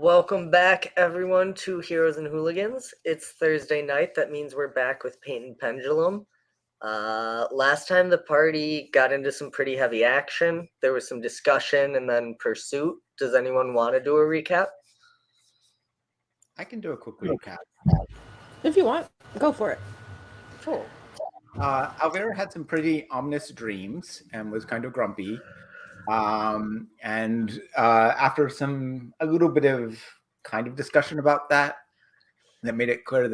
Welcome back, everyone, to Heroes and Hooligans. It's Thursday night. That means we're back with Paint and Pendulum. Last time the party got into some pretty heavy action. There was some discussion and then pursuit. Does anyone want to do a recap? I can do a quick recap. If you want, go for it. Cool. Alvera had some pretty ominous dreams and was kind of grumpy. After a little bit of kind of discussion about that made it clear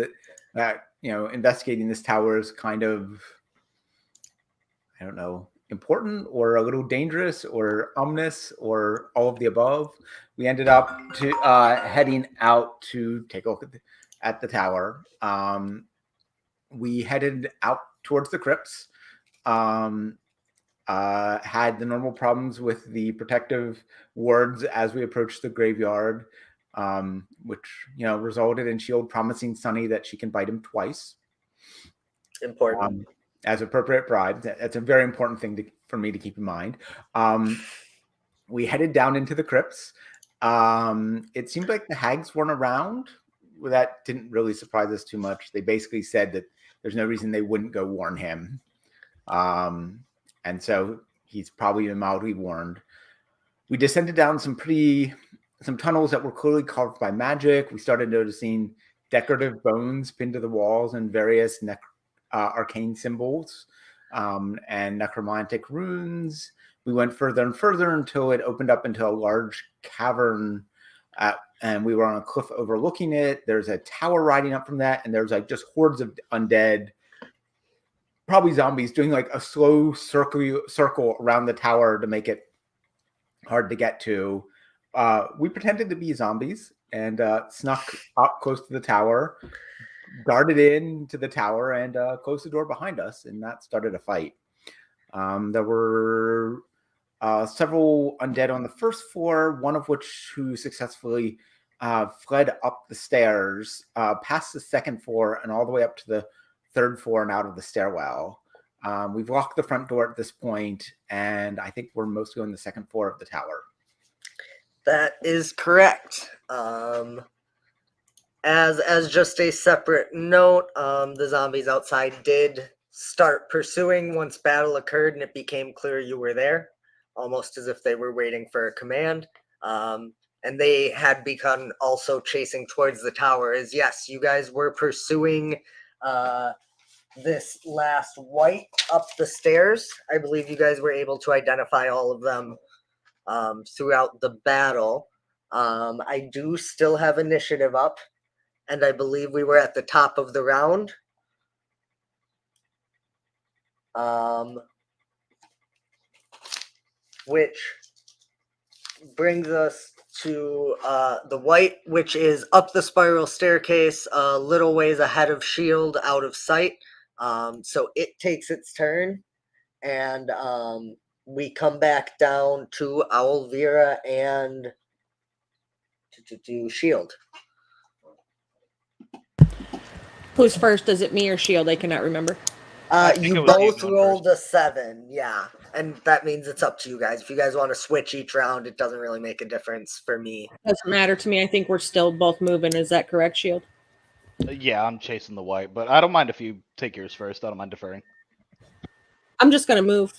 that investigating this tower is kind of, I don't know, important or a little dangerous or ominous or all of the above. We ended up heading out to take a look at the tower. We headed out towards the crypts. Had the normal problems with the protective wards as we approached the graveyard, which resulted in Shield promising Sunny that she can bite him twice. Important. As appropriate bribe. That's a very important thing for me to keep in mind. We headed down into the crypts. It seemed like the hags weren't around. Well, that didn't really surprise us too much. They basically said that there's no reason they wouldn't go warn him. And so he's probably been mildly warned. We descended down some tunnels that were clearly carved by magic. We started noticing decorative bones pinned to the walls and various arcane symbols and necromantic runes. We went further and further until it opened up into a large cavern, and we were on a cliff overlooking it. There's a tower riding up from that, and there's like just hordes of undead, probably zombies, doing like a slow circle around the tower to make it hard to get to. We pretended to be zombies and snuck up close to the tower, darted into the tower, and closed the door behind us, and that started a fight. There were several undead on the first floor, one of which who successfully fled up the stairs, past the second floor, and all the way up to the third floor and out of the stairwell. We've locked the front door at this point, and I think we're mostly on the second floor of the tower. That is correct. As just a separate note, the zombies outside did start pursuing once battle occurred and it became clear you were there, almost as if they were waiting for a command. And they had begun also chasing towards the tower. As yes, you guys were pursuing this last white up the stairs. I believe you guys were able to identify all of them throughout the battle. I do still have initiative up, and I believe we were at the top of the round. Which brings us to the white, which is up the spiral staircase, a little ways ahead of Shield, out of sight. So it takes its turn, and we come back down to Alvera and to Shield. Who's first? Is it me or Shield? I cannot remember. You both rolled a 7, yeah. And that means it's up to you guys. If you guys want to switch each round, it doesn't really make a difference for me. Doesn't matter to me. I think we're still both moving. Is that correct, Shield? Yeah, I'm chasing the white, but I don't mind if you take yours first. I don't mind deferring. I'm just gonna move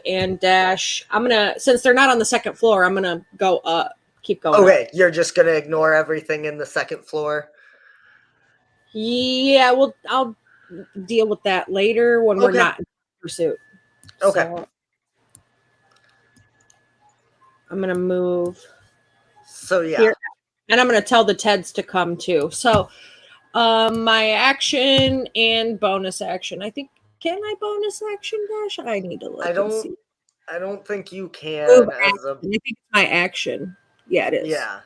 and dash. I'm gonna, since they're not on the second floor, I'm gonna go up. Keep going. Okay, you're just gonna ignore everything in the second floor. Yeah, well, I'll deal with that later when we're not in pursuit. Okay. So, I'm gonna move. So yeah. Here. And I'm going to tell the Teds to come too. So my action and bonus action. I think, can I bonus action dash? I need to look. I don't think you can. I think it's my action. Yeah, it is. Yeah.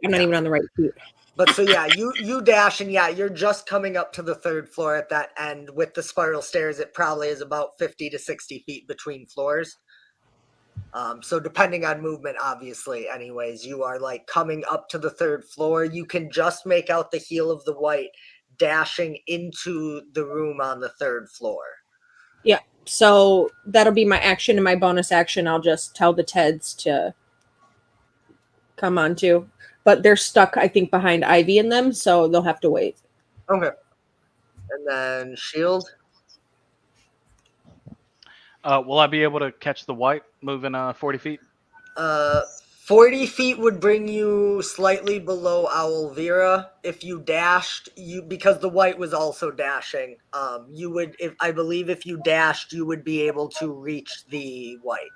I'm not even on the right feet. But so yeah, you dash, and yeah, you're just coming up to the third floor at that end. With the spiral stairs, it probably is about 50 to 60 feet between floors. So depending on movement, obviously, anyways, you are like coming up to the third floor. You can just make out the heel of the white dashing into the room on the third floor. Yeah. So that'll be my action, and my bonus action, I'll just tell the Teds to come on too. But they're stuck, I think, behind Ivy and them, so they'll have to wait. Okay. And then shield. Will I be able to catch the white moving 40 feet? 40 feet would bring you slightly below Owlvira. If you dashed, because the white was also dashing. You would, if you dashed, you would be able to reach the white.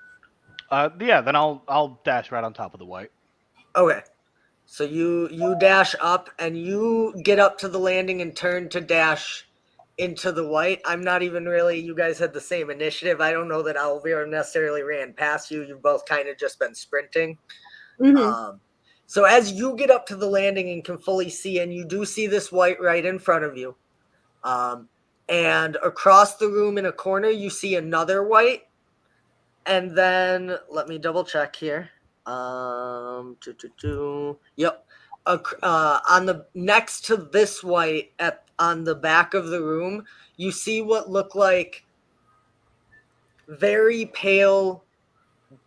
Yeah, then I'll dash right on top of the white. Okay. So you dash up and you get up to the landing and turn to dash into the white. I'm not even really, you guys had the same initiative. I don't know that Owlvira necessarily ran past you. You've both kind of just been sprinting. So as you get up to the landing and can fully see, and you do see this white right in front of you, and across the room in a corner, you see another white. And then let me double check here. Yep. On the next to this white on the back of the room, you see what look like very pale,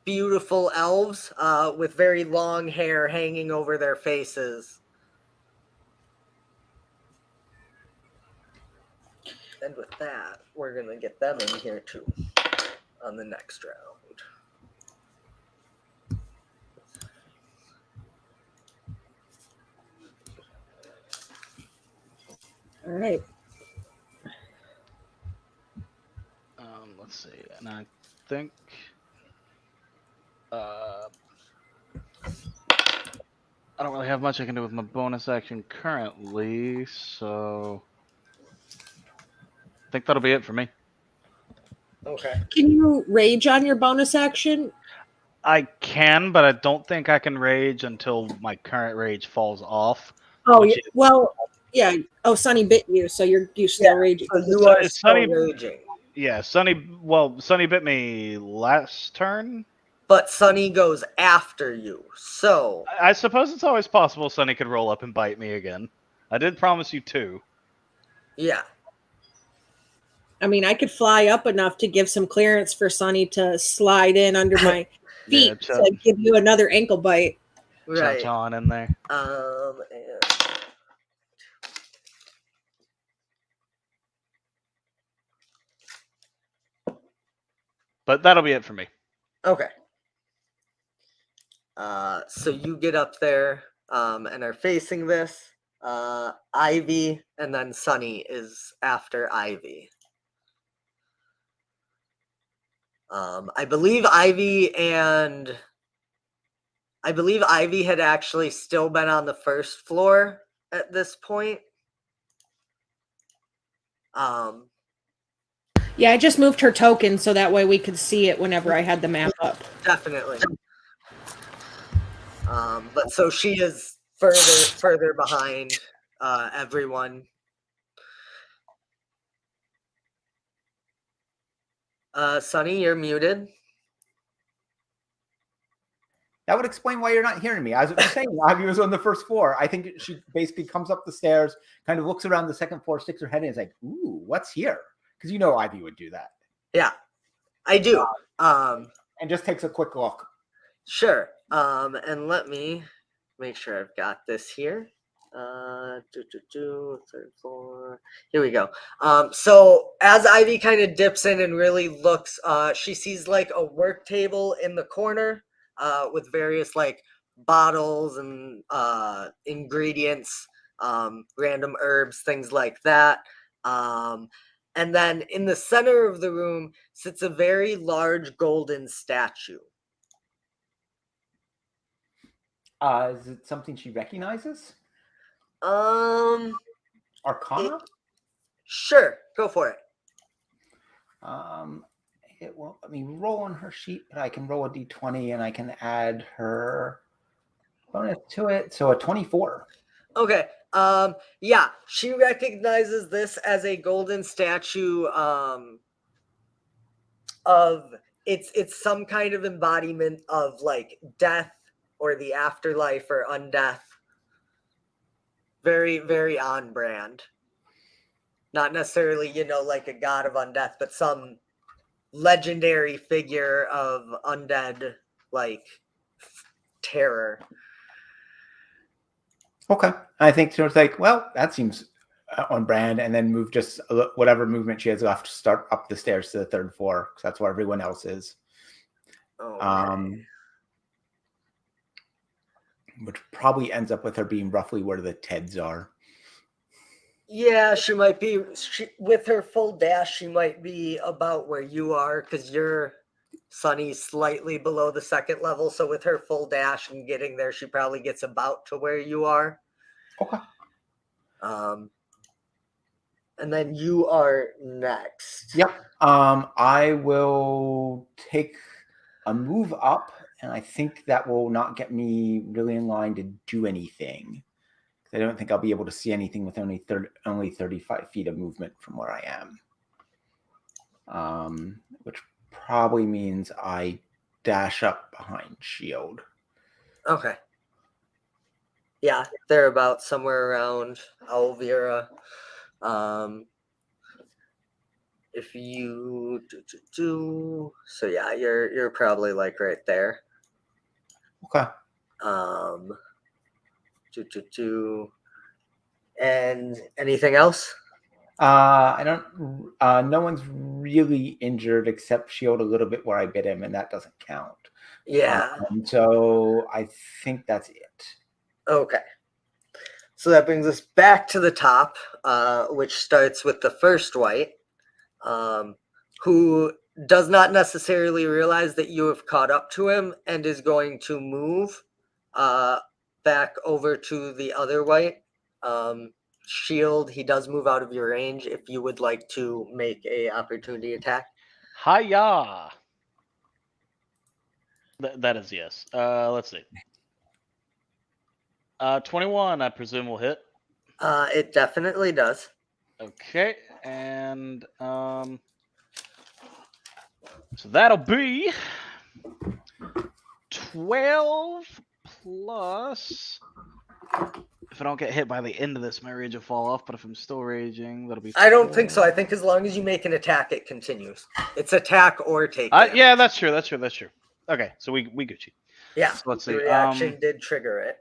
beautiful elves with very long hair hanging over their faces. And with that, we're going to get them in here too on the next round. All right. Let's see, and I think I don't really have much I can do with my bonus action currently, so I think that'll be it for me. Okay. Can you rage on your bonus action? I can, but I don't think I can rage until my current rage falls off. Oh, which yeah. Well, yeah. Oh, Sunny bit you, so you're still raging. So you are is still Sunny- raging. Yeah, Sunny bit me last turn. But Sunny goes after you. So I suppose it's always possible Sunny could roll up and bite me again. I did promise you 2. yeah. I mean, I could fly up enough to give some clearance for Sunny to slide in under my feet Yeah, to give you another ankle bite. Right. Cha-cha in there. And But that'll be it for me. okay. So you get up there and are facing this. Ivy and then Sunny is after Ivy. I believe Ivy had actually still been on the first floor at this point. Yeah, I just moved her token so that way we could see it whenever I had the map up. Definitely. But so she is further behind everyone. Sunny, you're muted. That would explain why you're not hearing me. As I was saying, Ivy was on the first floor. I think she basically comes up the stairs, kind of looks around the second floor, sticks her head in, and is like, "Ooh, what's here?" Because Ivy would do that. Yeah, I do. And just takes a quick look. Sure. And let me make sure I've got this here. Third floor. Here we go. So as Ivy kind of dips in and really looks, she sees like a work table in the corner with various like bottles and ingredients, random herbs, things like that. And then in the center of the room sits a very large golden statue. Is it something she recognizes? Arcana? Sure, go for it. It won't let me roll on her sheet, but I can roll a d20 and I can add her bonus to it. So a 24. Okay. Yeah, she recognizes this as a golden statue of it's some kind of embodiment of like death or the afterlife or undeath. Very, very on brand. Not necessarily, like a god of undeath, but some legendary figure of undead, like, terror. Okay. I think it's like, well, that seems on brand, and then move just whatever movement she has left to start up the stairs to the 3rd floor, because that's where everyone else is. Okay. Which probably ends up with her being roughly where the Teds are. Yeah, she might be. With her full dash, she might be about where you are, because you're Sunny slightly below the 2nd level. So with her full dash and getting there, she probably gets about to where you are. Okay. And then you are next. Yep. I will take a move up, and I think that will not get me really in line to do anything. I don't think I'll be able to see anything with only 35 feet of movement from where I am. Which probably means I dash up behind Shield. Okay. Yeah, they're about somewhere around Alvira. If you so yeah, you're probably like right there. Okay. And anything else? I don't. No one's really injured except Shield a little bit where I bit him, and that doesn't count. Yeah. So I think that's it. Okay. So that brings us back to the top, which starts with the first white, who does not necessarily realize that you have caught up to him and is going to move back over to the other white. Shield, he does move out of your range if you would like to make a opportunity attack. Hiya! That is yes. Let's see. 21, I presume, will hit. It definitely does. Okay, and so that'll be 12 plus. If I don't get hit by the end of this, my rage will fall off. But if I'm still raging, that'll be. I don't think so. I think as long as you make an attack, it continues. It's attack or take damage. Yeah, that's true. That's true. Okay, so we Gucci. Yeah. So let's see. The reaction did trigger it.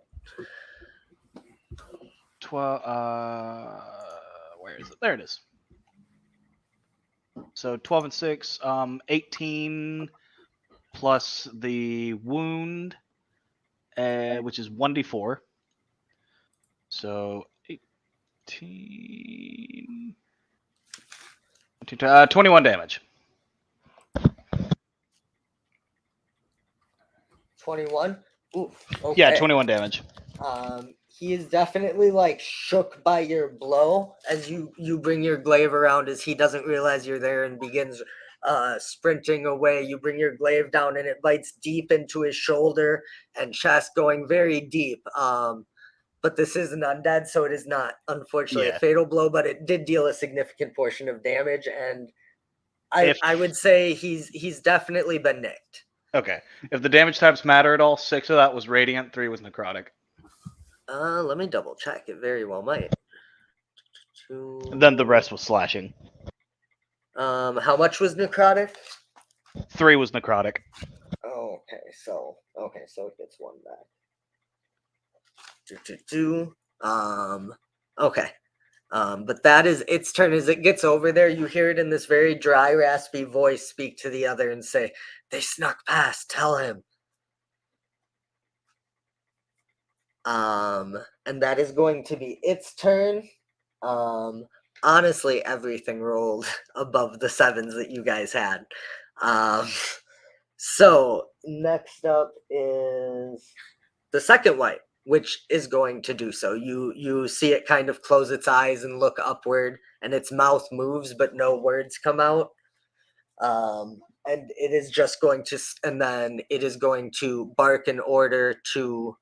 12. Where is it? There it is. So 12 and 6. 18 plus the wound, which is 1d4. So 18. 21 damage. 21. Ooh. Okay. Yeah, 21 damage. He is definitely like shook by your blow as you bring your glaive around, as he doesn't realize you're there and begins sprinting away. You bring your glaive down and it bites deep into his shoulder and chest, going very deep. But this is an undead, so it is not, unfortunately, a fatal blow, but it did deal a significant portion of damage, and I would say he's definitely been nicked. Okay. If the damage types matter at all, 6 of that was radiant, 3 was necrotic. Let me double check. It very well might. And then the rest was slashing. How much was necrotic? 3 was necrotic. Okay, so it gets 1 back. Okay. But that is its turn. As it gets over there, you hear it in this very dry, raspy voice speak to the other and say, "They snuck past, tell him." And that is going to be its turn. Honestly, everything rolled above the 7s that you guys had. So next up is the second white, which is going to do so. You see it kind of close its eyes and look upward, and its mouth moves, but no words come out. And it is just going to, and then it is going to bark an order to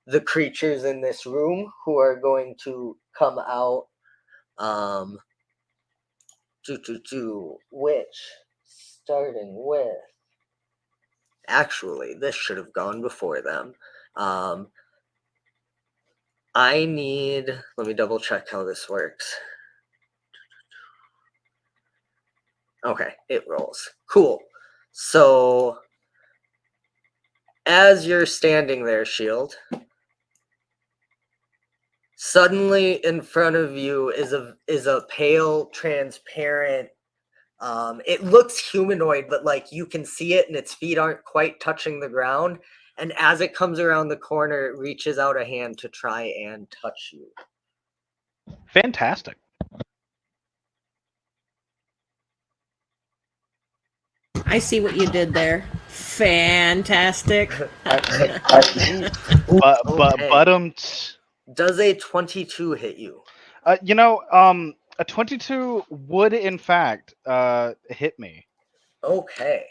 the creatures in this room, who are going to come out. Which, starting with, actually, this should have gone before them. Let me double check how this works. Okay, it rolls. Cool. So, as you're standing there, Shield, Suddenly in front of you is a pale, transparent. It looks humanoid, but like you can see it, and its feet aren't quite touching the ground. And as it comes around the corner, it reaches out a hand to try and touch you. Fantastic. I see what you did there. Fantastic. Okay. But Does a 22 hit you? a 22 would in fact hit me. Okay.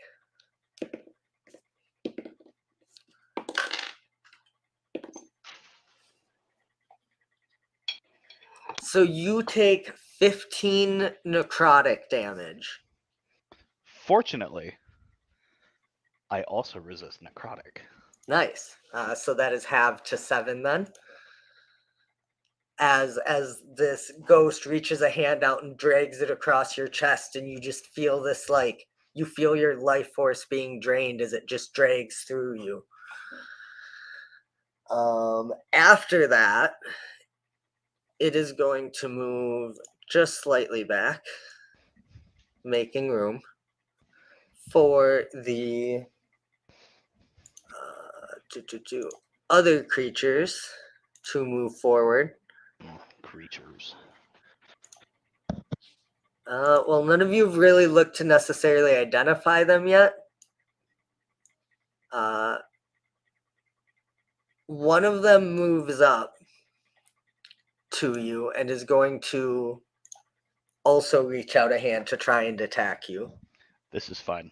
So you take 15 necrotic damage. Fortunately, I also resist necrotic. Nice. So that is halved to 7 then. As this ghost reaches a hand out and drags it across your chest, and you just feel this, like, you feel your life force being drained as it just drags through you. After that, it is going to move just slightly back, making room for the other creatures to move forward. Creatures. Well, none of you have really looked to necessarily identify them yet. One of them moves up to you and is going to also reach out a hand to try and attack you. This is fun.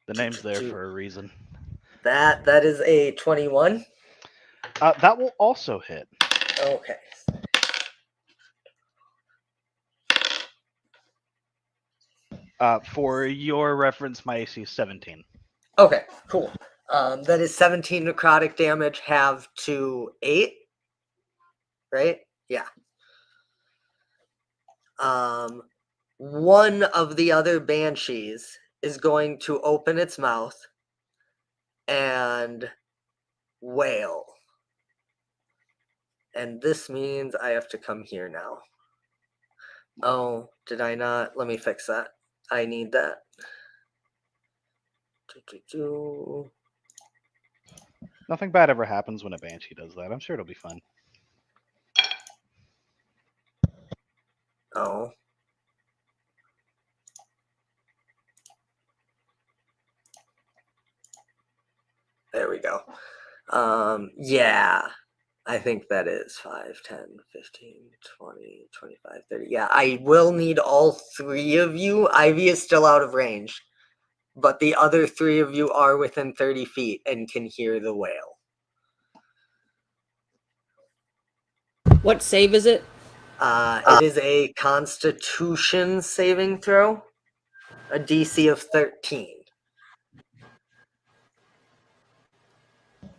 The name's there for a reason. That is a 21. That will also hit. Okay. For your reference, my AC is 17. Okay, cool. That is 17 necrotic damage, halved to 8. Right? Yeah. One of the other banshees is going to open its mouth and wail. And this means I have to come here now. Oh, did I not? Let me fix that. I need that. Nothing bad ever happens when a banshee does that. I'm sure it'll be fun. Oh. There we go. Yeah. I think that is 5, 10, 15, 20, 25, 30. Yeah, I will need all 3 of you. Ivy is still out of range, but the other 3 of you are within 30 feet and can hear the wail. What save is it? It is a Constitution saving throw, a DC of 13.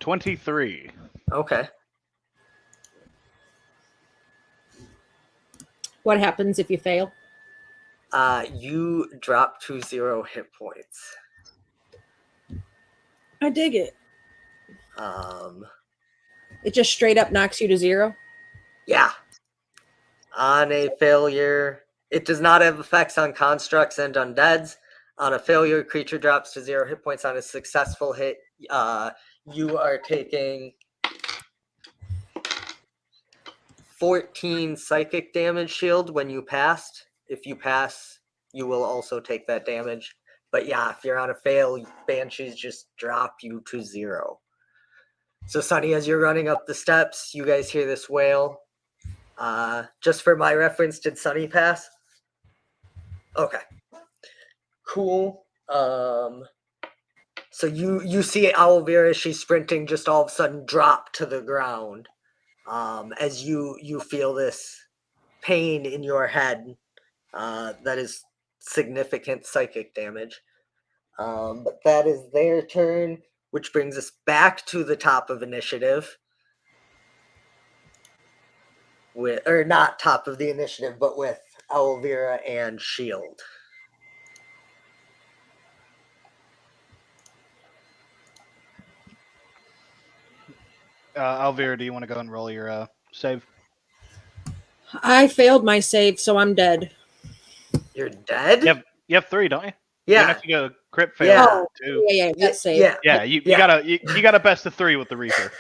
23. Okay. What happens if you fail? You drop to 0 hit points. I dig it. It just straight up knocks you to 0? Yeah. On a failure, it does not have effects on constructs and undeads. On a failure, creature drops to 0 hit points. On a successful hit, you are taking 14 psychic damage shield when you passed. If you pass, you will also take that damage. But yeah, if you're on a fail, banshees just drop you to 0. So Sunny, as you're running up the steps, you guys hear this wail. Just for my reference, did Sunny pass? Okay. Cool. So you see Owlbear as she's sprinting just all of a sudden drop to the ground. As you feel this pain in your head, that is significant psychic damage. But that is their turn, which brings us back to the top of initiative. Or not top of the initiative, but with Owlvira and Shield. Alvira, do you want to go and roll your save? I failed my save, so I'm dead. You're dead? You have 3, don't you? Yeah. Even if you go crit fail Yeah. Oh, 2. yeah, Yeah, that save. yeah. Yeah, you Yeah. got a best of 3 with the Reaper.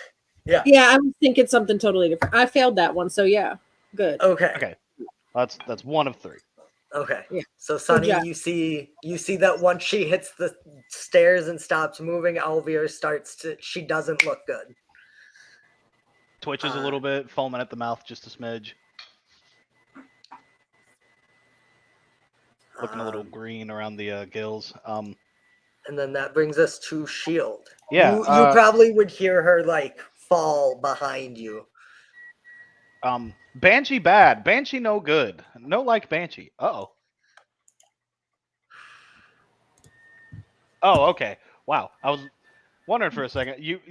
Yeah. Yeah, I was thinking something totally different. I failed that one, so yeah, good. Okay. Okay. That's 1 of 3. Okay. Yeah. So Sunny, job. you see that once she hits the stairs and stops moving, Alvira she doesn't look good. Twitches a little bit, foaming at the mouth just a smidge. Looking a little green around the gills. And then that brings us to Shield. Yeah, You probably would hear her like fall behind you. Banshee bad. Banshee no good. No like Banshee. Uh-oh. Oh, okay. Wow. I was wondering for a second. Your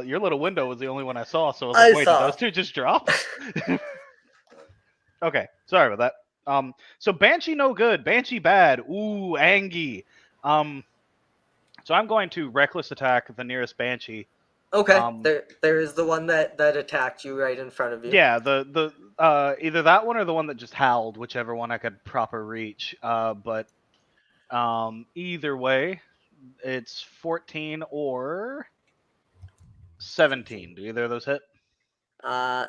little window was the only one I saw, so I was like, wait, did those two just drop? Okay. Sorry about that. So Banshee no good. Banshee bad. Ooh, Angie. So I'm going to reckless attack the nearest Banshee. Okay. There is the one that attacked you right in front of you. Yeah, the either that one or the one that just howled, whichever one I could proper reach. But either way, it's 14 or 17. Do either of those hit?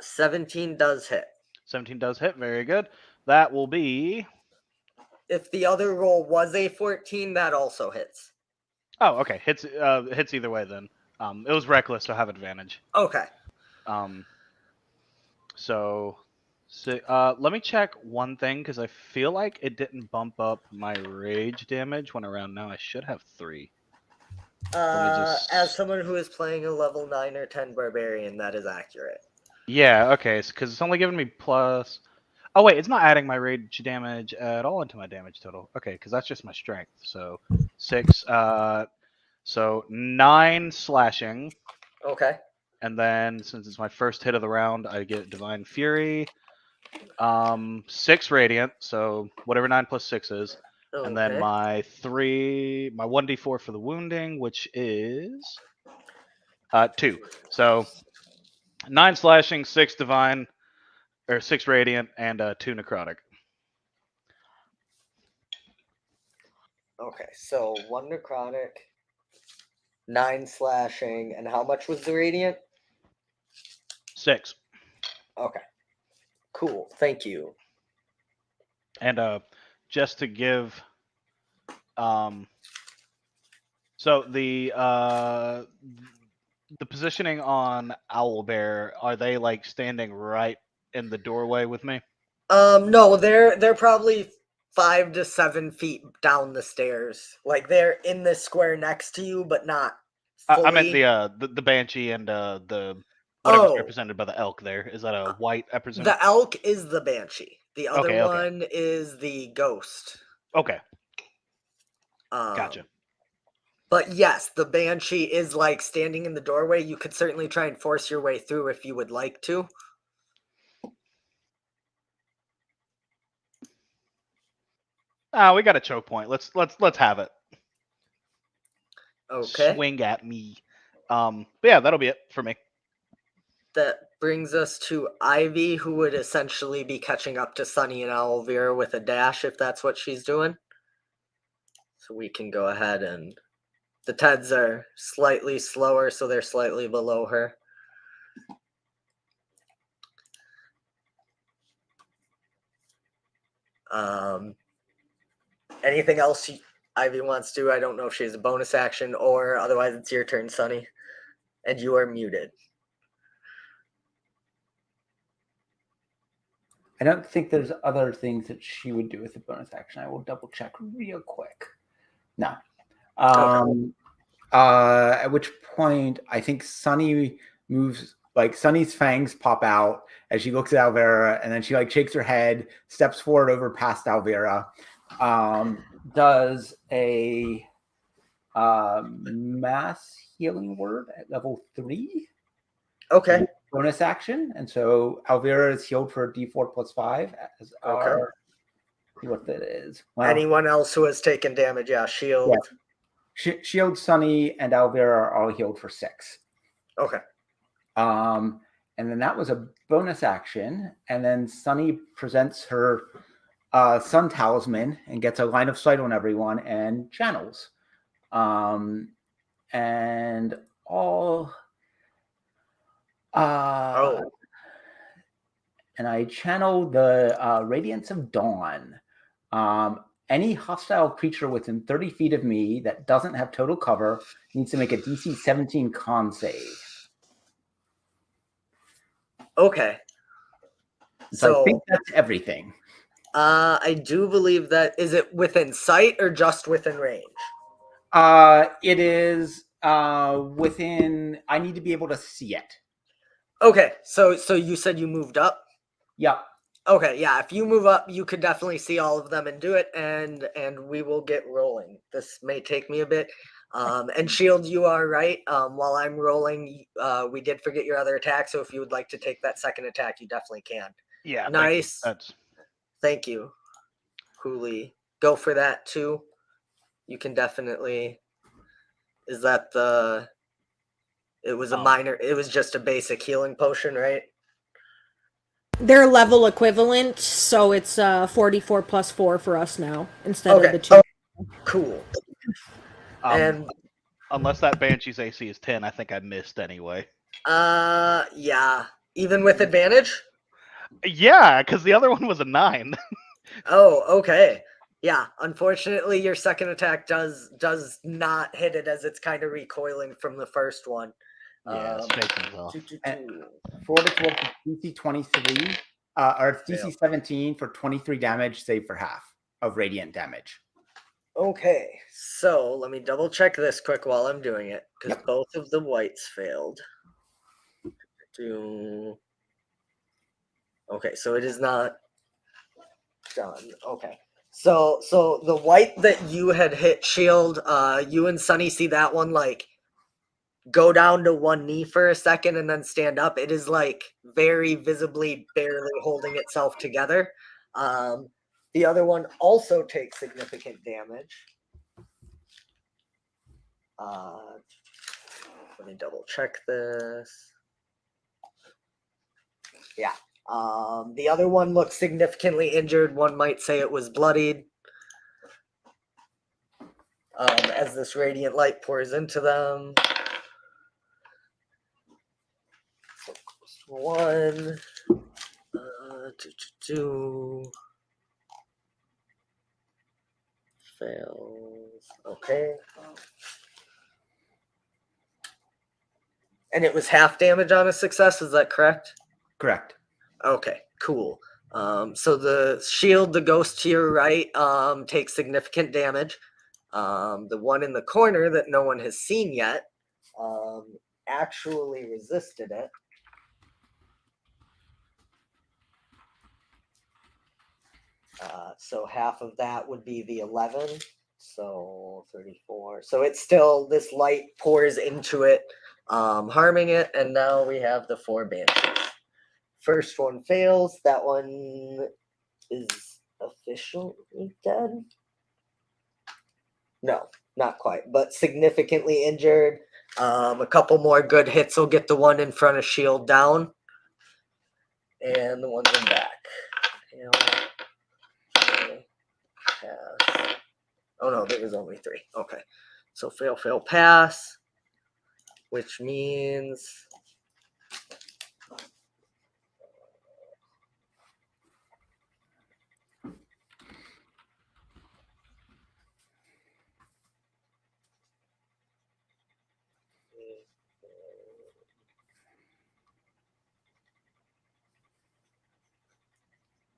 17 does hit. 17 does hit. Very good. That will be. If the other roll was a 14, that also hits. Oh, okay. Hits either way then. It was reckless, so I have advantage. Okay. So let me check one thing because I feel like it didn't bump up my rage damage when around now. I should have 3. As someone who is playing a level 9 or 10 barbarian, that is accurate. Yeah, okay, because it's only giving me plus. Oh wait, it's not adding my rage damage at all into my damage total. Okay, because that's just my strength. So 6. So 9 slashing. Okay. And then since it's my first hit of the round, I get Divine Fury. 6 radiant, so whatever 9 plus 6 is. Okay. And then my 1d4 for the wounding, which is 2. So 9 slashing, 6 divine, or 6 radiant, and 2 necrotic. Okay, so 1 necrotic, 9 slashing, and how much was the radiant? 6. Okay. Cool. Thank you. And just to give, so the positioning on Owlbear, are they like standing right in the doorway with me? No, they're probably 5 to 7 feet down the stairs. Like they're in the square next to you, but not fully. I meant the Banshee and the whatever's represented by the elk. There is that a white, I presume. The elk is the Banshee. The other Okay. one is the ghost. Okay. Gotcha. But yes, the Banshee is like standing in the doorway. You could certainly try and force your way through if you would like to. We got a choke point. Let's have it. Okay. Swing at me. But yeah, that'll be it for me. That brings us to Ivy, who would essentially be catching up to Sunny and Owlvira with a dash if that's what she's doing. So we can go ahead and the Teds are slightly slower, so they're slightly below her. Anything else Ivy wants to do? I don't know if she has a bonus action or otherwise it's your turn, Sunny. And you are muted. I don't think there's other things that she would do with a bonus action. I will double check real quick. No. At which point I think Sunny moves, like Sunny's fangs pop out as she looks at Alvira, and then she like shakes her head, steps forward over past Alvira, does a mass healing word at level 3. Okay. Bonus action, and so Alvira is healed for D4 plus 5. As our, what that is. Wow. Anyone else who has taken damage, shield. Yeah. Shield, Sunny, and Alvira are all healed for 6. Okay. And then that was a bonus action. And then Sunny presents her sun talisman and gets a line of sight on everyone and channels. And all and I channel the Radiance of Dawn. Any hostile creature within 30 feet of me that doesn't have total cover needs to make a DC 17 con save. Okay. So I think that's everything. I do believe that, is it within sight or just within range? It is within, I need to be able to see it. Okay, so you said you moved up? Yep. Okay, yeah, if you move up, you could definitely see all of them and do it, and we will get rolling. This may take me a bit. And Shield, you are right. While I'm rolling, we did forget your other attack, so if you would like to take that second attack, you definitely can. Yeah. Nice. That's Thank you. Cooley. Go for that too. You can definitely. Is that the? It was a minor. It was just a basic healing potion, right? They're level equivalent, so it's 44 plus 4 for us now instead of the 2. Oh, cool. And unless that Banshee's AC is 10, I think I missed anyway. Yeah. Even with advantage? Yeah, because the other one was a 9. Oh, okay. Yeah, unfortunately, your second attack does not hit it as it's kind of recoiling from the first one. Yeah, it's well. 4 to 12 DC 23, or DC 17 for 23 damage, save for half of radiant damage. Okay, so let me double check this quick while I'm doing it, because both of the whites failed. Okay, so it is not done. Okay. So the white that you had hit, Shield, you and Sunny see that one like go down to one knee for a second and then stand up. It is like very visibly barely holding itself together. The other one also takes significant damage. Let me double check this. Yeah. The other one looks significantly injured. One might say it was bloodied. As this radiant light pours into them. So one, two, fails. Okay. And it was half damage on a success, is that correct? Correct. Okay, cool. So the shield, the ghost to your right, takes significant damage. The one in the corner that no one has seen yet actually resisted it. So half of that would be the 11. So 34. So it's still, this light pours into it, harming it. And now we have the 4 banshees. First one fails. That one is officially dead. No, not quite, but significantly injured. A couple more good hits will get the one in front of Shield down. And the ones in back. Pass. Oh no, there was only 3. Okay. So fail, fail, pass. Which means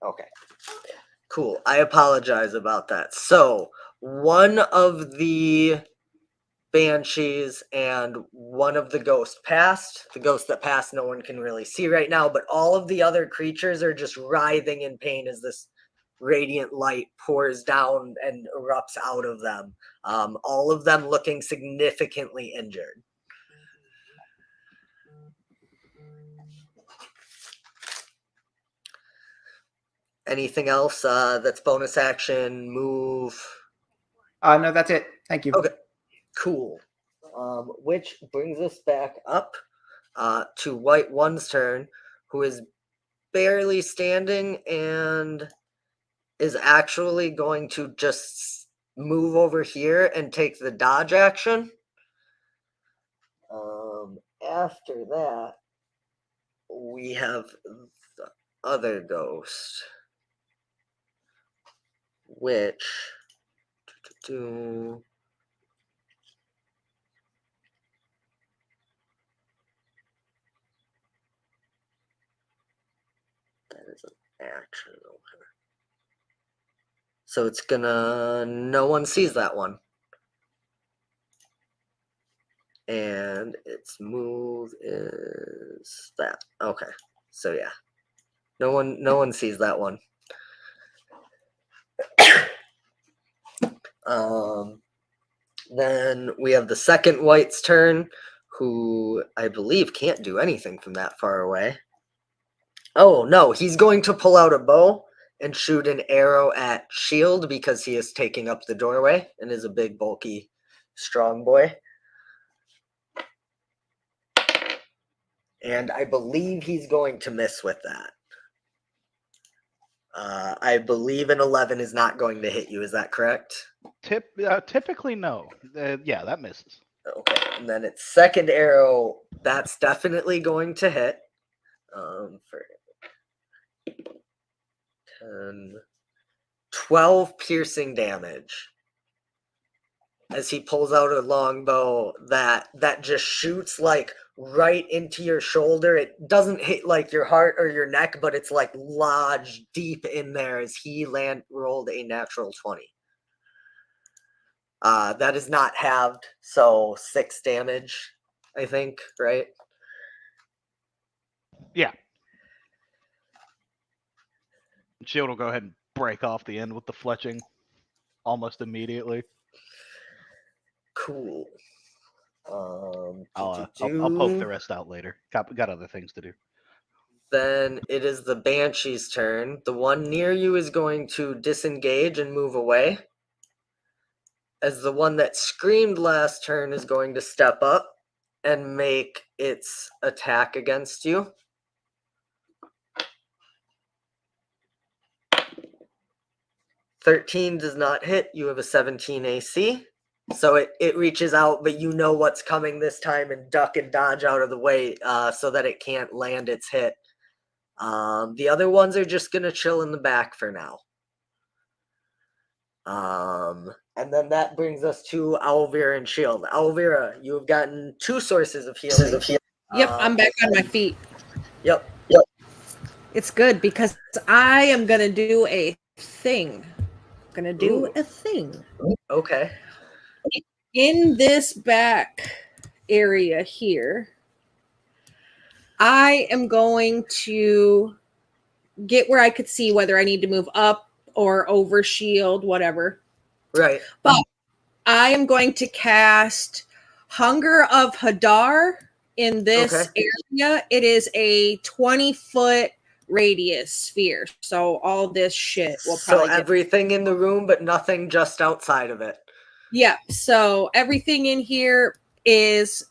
okay. Cool. I apologize about that. So one of the banshees and one of the ghosts passed. The ghost that passed, no one can really see right now, but all of the other creatures are just writhing in pain as this radiant light pours down and erupts out of them. All of them looking significantly injured. Anything else that's bonus action, move? No, that's it. Thank you. Okay, cool. Which brings us back up to white one's turn, who is barely standing and is actually going to just move over here and take the dodge action. After that, we have the other ghost, which that is an action. So it's gonna, no one sees that one. And its move is that. Okay. So yeah. No one sees that one. Then we have the second white's turn, who I believe can't do anything from that far away. Oh no, he's going to pull out a bow and shoot an arrow at Shield because he is taking up the doorway and is a big, bulky, strong boy. And I believe he's going to miss with that. I believe an 11 is not going to hit you. Is that correct? Typically, no. Yeah, that misses. Okay, and then its second arrow, that's definitely going to hit. For 10, 12 piercing damage. As he pulls out a longbow that just shoots like right into your shoulder. It doesn't hit like your heart or your neck, but it's like lodged deep in there as he rolled a natural 20. That is not halved, so 6 damage, I think, right? Yeah. Shield will go ahead and break off the end with the fletching almost immediately. Cool. I'll poke the rest out later. Got other things to do. Then it is the Banshee's turn. The one near you is going to disengage and move away. As the one that screamed last turn is going to step up and make its attack against you. (13) does not hit. You have a 17 AC. So it reaches out, but you know what's coming this time and duck and dodge out of the way so that it can't land its hit. The other ones are just going to chill in the back for now. And then that brings us to Owlvira and Shield. Owlvira, you have gotten 2 sources of healing. Yep, I'm back on my feet. Yep. It's good because I am going to do a thing. Okay. In this back area here, I am going to get where I could see whether I need to move up or over Shield, whatever. Right. But I am going to cast Hunger of Hadar in this area. It is a 20-foot radius sphere. So all this shit will probably everything in the room, but nothing just outside of it. Yeah. So everything in here is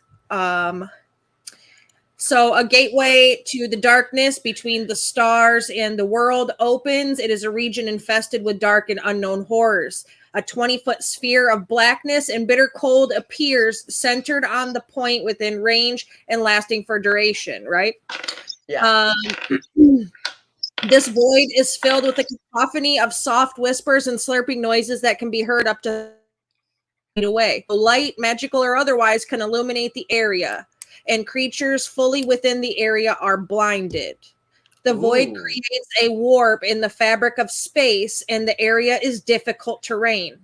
so a gateway to the darkness between the stars and the world opens. It is a region infested with dark and unknown horrors. A 20-foot sphere of blackness and bitter cold appears centered on the point within range and lasting for duration, right? Yeah. This void is filled with a cacophony of soft whispers and slurping noises that can be heard up to feet away. The light, magical or otherwise, can illuminate the area, and creatures fully within the area are blinded. The void creates a warp in the fabric of space, and the area is difficult terrain.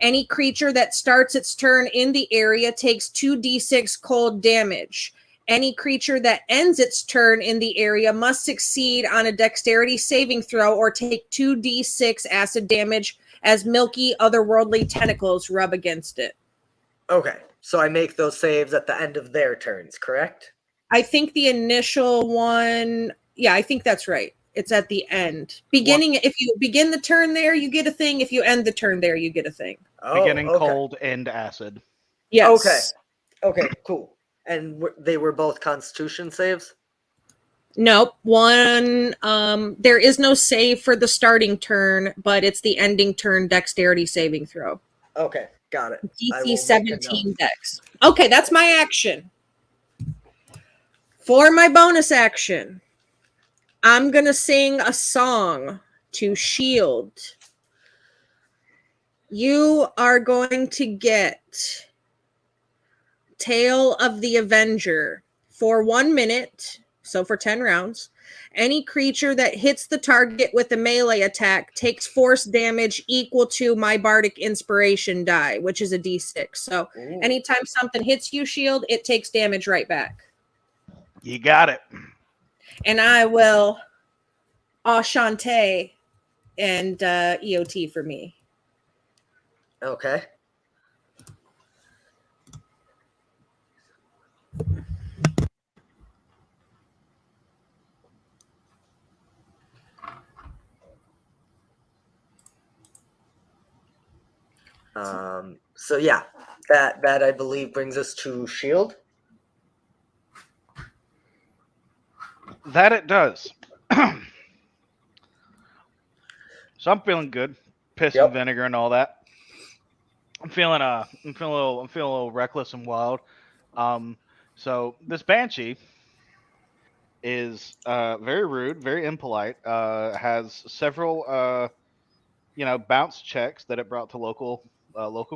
Any creature that starts its turn in the area takes 2d6 cold damage. Any creature that ends its turn in the area must succeed on a dexterity saving throw or take 2d6 acid damage as milky, otherworldly tentacles rub against it. Okay, so I make those saves at the end of their turns, correct? I think the initial one, yeah, I think that's right. It's at the end. If you begin the turn there, you get a thing. If you end the turn there, you get a thing. Beginning cold, end acid. Yes. Okay, cool. And they were both Constitution saves? Nope. One, there is no save for the starting turn, but it's the ending turn dexterity saving throw. Okay, got it. I will DC make a 17 note. dex. Okay, that's my action. For my bonus action, I'm going to sing a song to Shield. You are going to get Tale of the Avenger for 1 minute, so for 10 rounds. Any creature that hits the target with a melee attack takes force damage equal to my bardic inspiration die, which is a d6. So Ooh. anytime something hits you, Shield, it takes damage right back. You got it. And I will Ashante and EOT for me. Okay. So yeah, that I believe brings us to Shield. That it does. So I'm feeling good. Piss Yep. and vinegar and all that. I'm feeling a little reckless and wild. So this banshee is very rude, very impolite. Has several bounce checks that it brought to local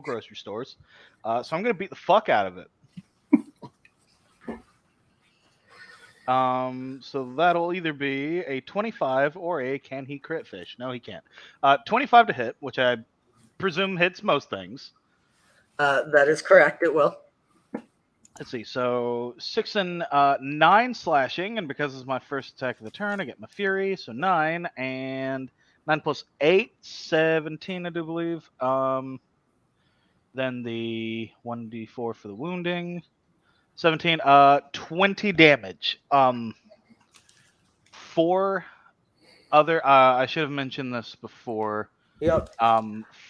grocery stores. So I'm gonna beat the fuck out of it. So that'll either be a 25 or a can he crit fish? No, he can't. 25 to hit, which I presume hits most things. That is correct. It will. Let's see. So 6 and 9 slashing, and because it's my first attack of the turn, I get my fury. So 9 and 9 plus 8, 17, I do believe. Then the 1d4 for the wounding. 17, 20 damage. 4 other, I should have mentioned this before. Yep.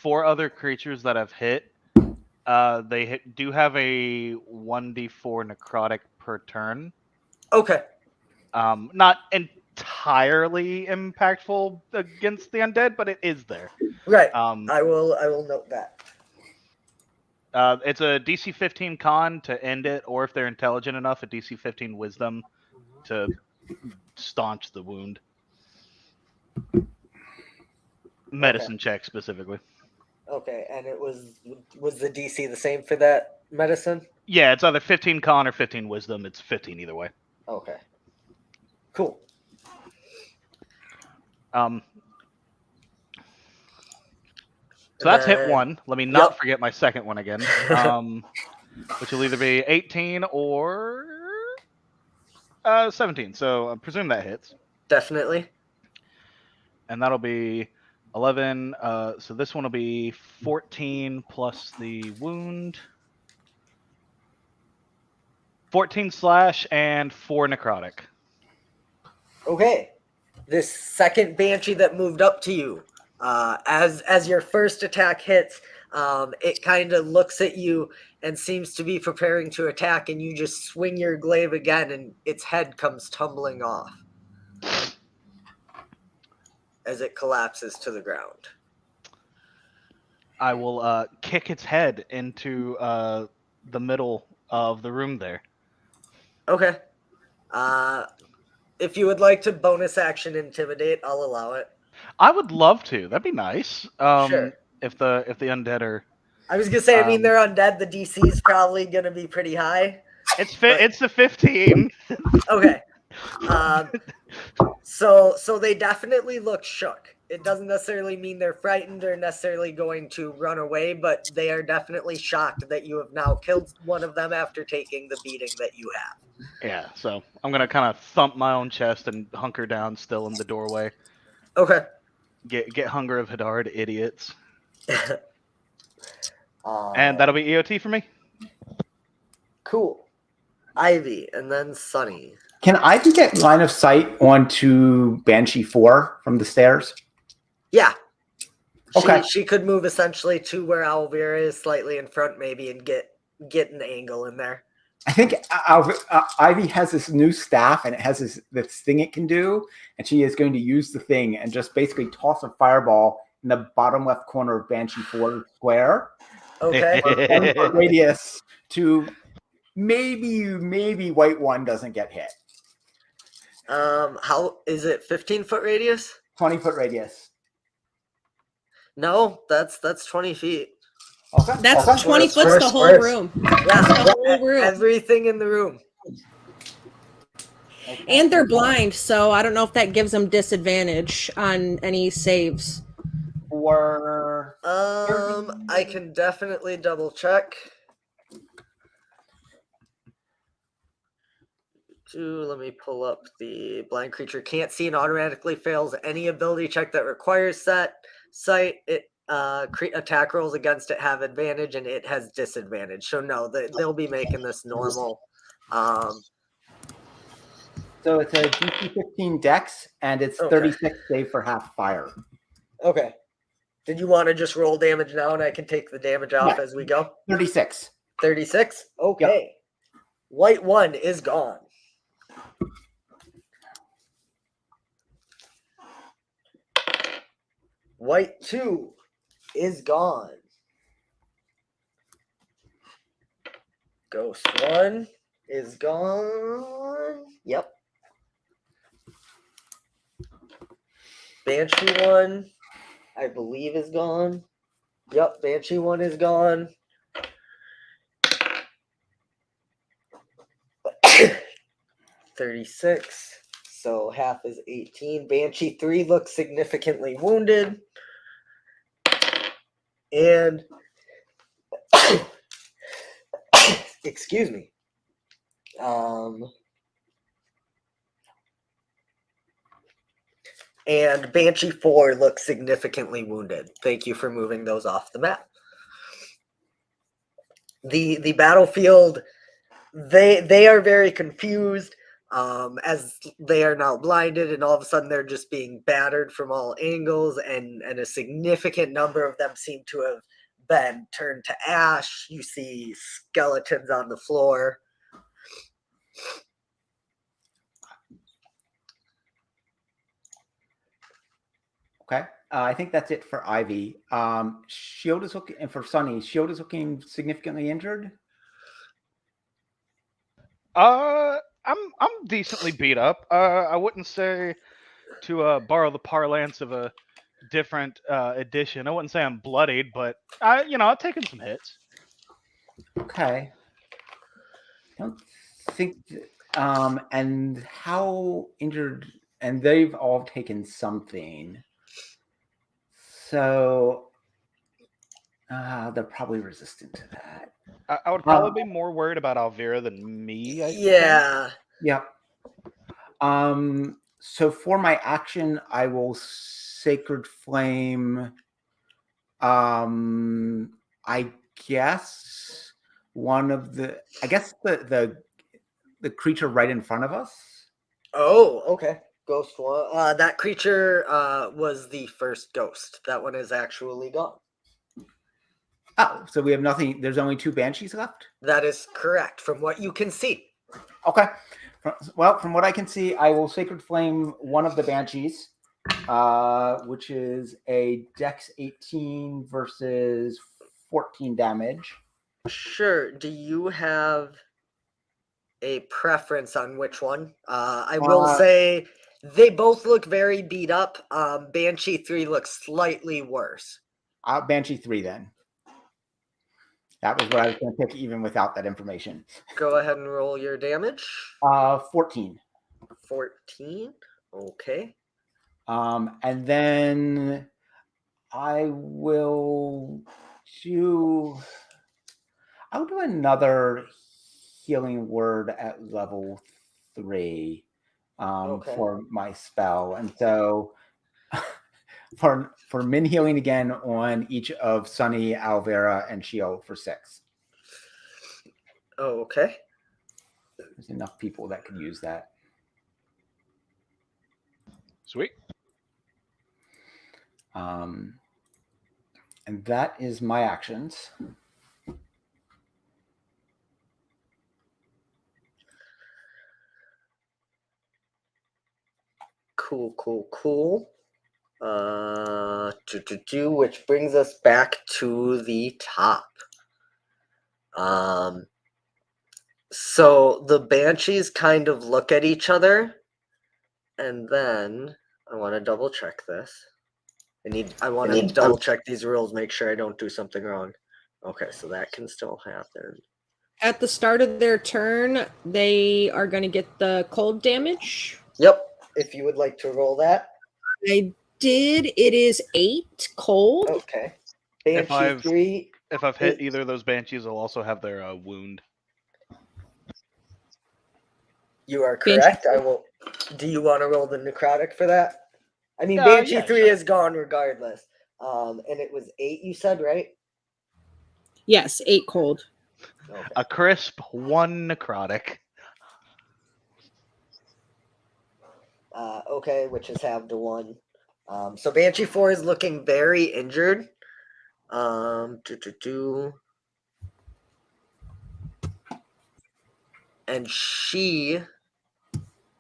4 other creatures that I've hit, they do have a 1d4 necrotic per turn. Okay. Not entirely impactful against the undead, but it is there. Right. I will note that. It's a DC 15 con to end it, or if they're intelligent enough, a DC 15 wisdom to staunch the wound. Medicine check specifically. Okay, and it was the DC the same for that medicine? Yeah, it's either 15 con or 15 wisdom. It's 15 either way. Okay. Cool. So that's hit 1. Let me not Yep. forget my second one again. Which will either be 18 or 17. So I presume that hits. Definitely. And that'll be 11. So this one will be 14 plus the wound. 14 slash and 4 necrotic. Okay. This second banshee that moved up to you, as your first attack hits, it kind of looks at you and seems to be preparing to attack, and you just swing your glaive again, and its head comes tumbling off as it collapses to the ground. I will kick its head into the middle of the room there. Okay. If you would like to bonus action intimidate, I'll allow it. I would love to. That'd be nice. Sure. If the undead are. I was gonna say, I mean, they're undead. The DC is probably gonna be pretty high. It's a 15. Okay. So they definitely look shook. It doesn't necessarily mean they're frightened or necessarily going to run away, but they are definitely shocked that you have now killed one of them after taking the beating that you have. Yeah, so I'm gonna kind of thump my own chest and hunker down still in the doorway. Okay. Get Hunger of Hadard, idiots. And that'll be EOT for me. Cool. Ivy, and then Sunny. Can Ivy get line of sight onto Banshee 4 from the stairs? Yeah. Okay. She could move essentially to where Alvira is, slightly in front maybe, and get an angle in there. I think Ivy has this new staff, and it has this thing it can do, and she is going to use the thing and just basically toss a fireball in the bottom left corner of Banshee 4 square, Okay. 1 foot radius to maybe White One doesn't get hit. How is it? 15-foot radius? 20-foot radius. No, that's 20 feet. Okay. That's okay. 20 foot's Worse, the whole worse. room. Yeah, The whole room. everything in the room. Okay. And they're blind, so I don't know if that gives them disadvantage on any saves. For I can definitely double check. Let me pull up the blind creature. Can't see and automatically fails any ability check that requires that sight. It attack rolls against it have advantage, and it has disadvantage. So no, they'll be making this normal. So it's a DC 15 Dex, and it's Okay. 36 save for half fire. Okay. Did you want to just roll damage now, and I can take the damage off Yeah. as we go? 36. 36. Okay. White One is gone. White 2 is gone. Ghost 1 is gone. Yep. Banshee 1, I believe, is gone. Yep, Banshee 1 is gone. $36. So half is 18. Banshee 3 looks significantly wounded. And excuse me. And Banshee 4 looks significantly wounded. Thank you for moving those off the map. The battlefield, they are very confused, as they are now blinded, and all of a sudden they're just being battered from all angles, and a significant number of them seem to have been turned to ash. You see skeletons on the floor. Okay. I think that's it for Ivy. Shield is looking, and for Sunny, Shield is looking significantly injured. I'm decently beat up. I wouldn't say, to borrow the parlance of a different edition, I wouldn't say I'm bloodied, but I've taken some hits. Okay. I don't think. And how injured? And they've all taken something. So they're probably resistant to that. I would probably be more worried about Alvira than me. I think. Yeah. Yep. So for my action, I will Sacred Flame. I guess the creature right in front of us. Oh, okay. Ghost 1. That creature was the first ghost. That one is actually gone. Oh, so we have nothing. There's only 2 banshees left? That is correct, from what you can see. Okay. Well, from what I can see, I will Sacred Flame one of the banshees, which is a Dex 18 versus 14 damage. Sure. Do you have a preference on which one? I will say they both look very beat up. Banshee 3 looks slightly worse. Banshee 3 then. That was what I was going to pick even without that information. Go ahead and roll your damage. 14. 14. Okay. And then I'll do another healing word at level 3 for my spell. And so for min healing again on each of Sunny, Alvera, and Shield for 6. Okay. There's enough people that could use that. Sweet. And that is my actions. Cool. Which brings us back to the top. So the banshees kind of look at each other, and then I want to double check this. I want to double check these rules, make sure I don't do something wrong. Okay, so that can still happen. At the start of their turn, they are going to get the cold damage. Yep. If you would like to roll that. I did. It is 8 cold. Okay. If Banshee I've- 3. If I've hit either of those banshees, I'll also have their wound. You are correct. I will. Do you want to roll the necrotic for that? I mean, Yeah, Banshee yeah, 3 sure. is gone regardless. And it was 8, you said, right? Yes, 8 cold. Okay. A crisp 1 necrotic. Okay, which is halved to 1. So Banshee 4 is looking very injured. And she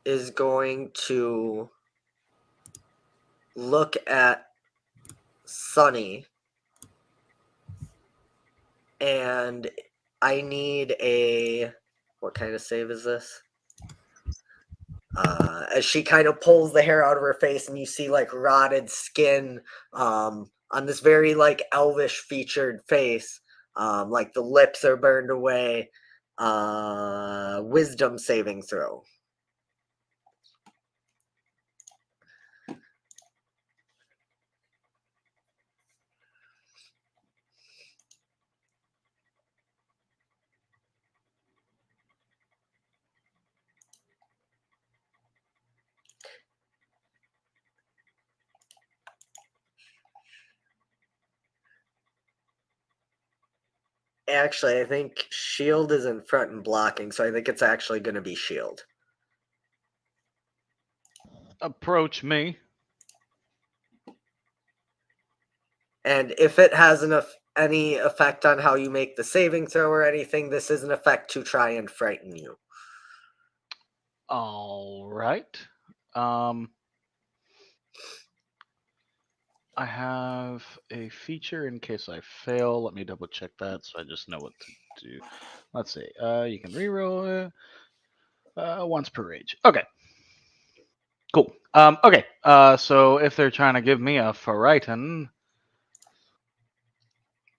is going to look at Sunny, and I need a, what kind of save is this? As she kind of pulls the hair out of her face, and you see like rotted skin on this very like elvish featured face, like the lips are burned away. Wisdom saving throw. Actually, I think shield is in front and blocking, so I think it's actually going to be shield. Approach me. And if it has any effect on how you make the saving throw or anything, this is an effect to try and frighten you. All right. I have a feature in case I fail. Let me double check that so I just know what to do. Let's see. You can reroll it once per rage. Okay. Cool. Okay. So if they're trying to give me a frighten,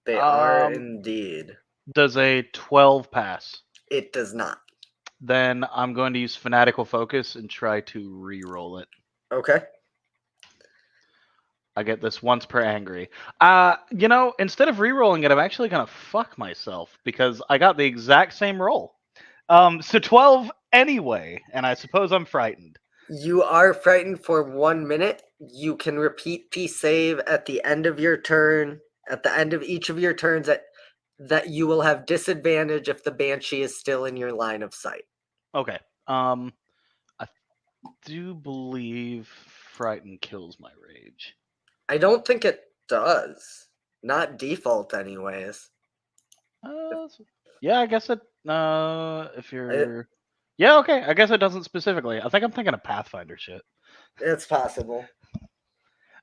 They are indeed. does a 12 pass? It does not. Then I'm going to use fanatical focus and try to re-roll it. Okay. I get this once per angry. Instead of re-rolling it, I'm actually gonna fuck myself because I got the exact same roll. So 12 anyway, and I suppose I'm frightened. You are frightened for 1 minute. You can repeat the save at the end of your turn. At the end of each of your turns, that you will have disadvantage if the banshee is still in your line of sight. Okay. I do believe frighten kills my rage. I don't think it does. Not default, anyways. Yeah, I guess it. If you're. Yeah, okay. I guess it doesn't specifically. I think I'm thinking of Pathfinder shit. It's possible.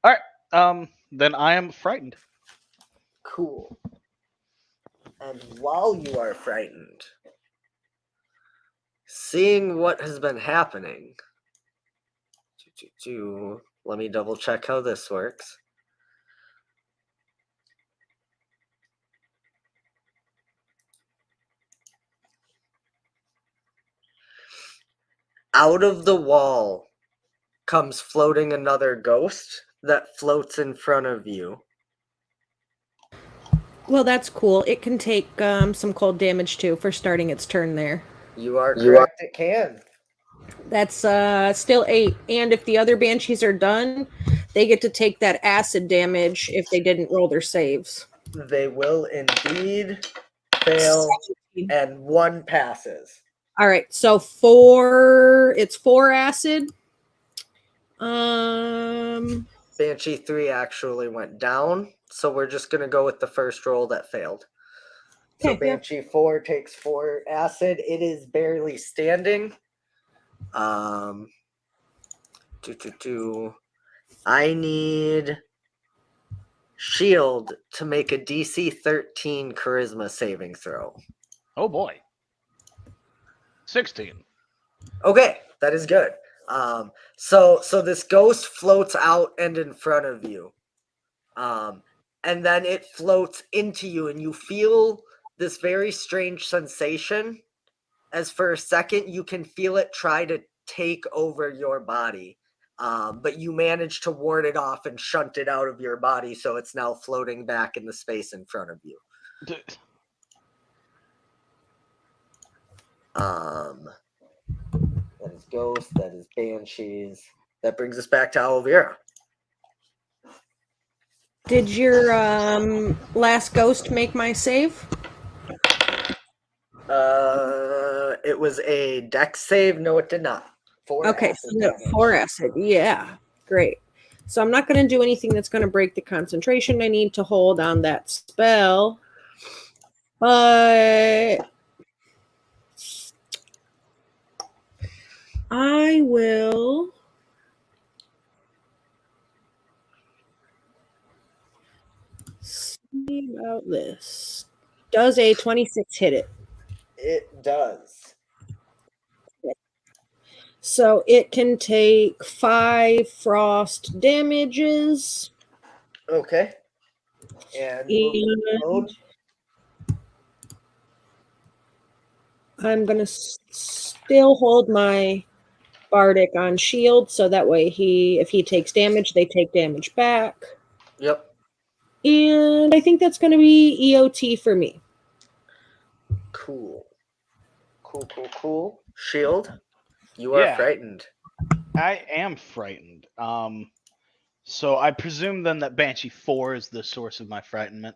All right. Then I am frightened. Cool. And while you are frightened, seeing what has been happening, let me double check how this works. Out of the wall comes floating another ghost that floats in front of you. Well, that's cool. It can take some cold damage too for starting its turn there. You are correct, it can. That's still 8. And if the other banshees are done, they get to take that acid damage if they didn't roll their saves. They will indeed fail, 17. and 1 passes. All right, so it's 4 acid. Banshee 3 actually went down, so we're just going to go with the first roll that failed. So Okay, yeah. Banshee 4 takes 4 acid. It is barely standing. I need Shield to make a DC 13 Charisma saving throw. Oh boy. 16. Okay, that is good. So this ghost floats out and in front of you, and then it floats into you, and you feel this very strange sensation. As for a second, you can feel it try to take over your body, but you manage to ward it off and shunt it out of your body, so it's now floating back in the space in front of you. That is Ghost, that is Banshees. That brings us back to Olivera. Did your last ghost make my save? It was a dex save. No, it did not. 4 Okay, acid so no, damage. 4 acid. Yeah, great. So I'm not going to do anything that's going to break the concentration I need to hold on that spell. But I will see about this. Does a 26 hit it? It does. So it can take 5 frost damages. Okay. And And I'm going to still hold my bardic on shield, so that way if he takes damage, they take damage back. Yep. And I think that's going to be EOT for me. Cool. Shield, you are frightened. I am frightened. So I presume then that Banshee 4 is the source of my frightenment.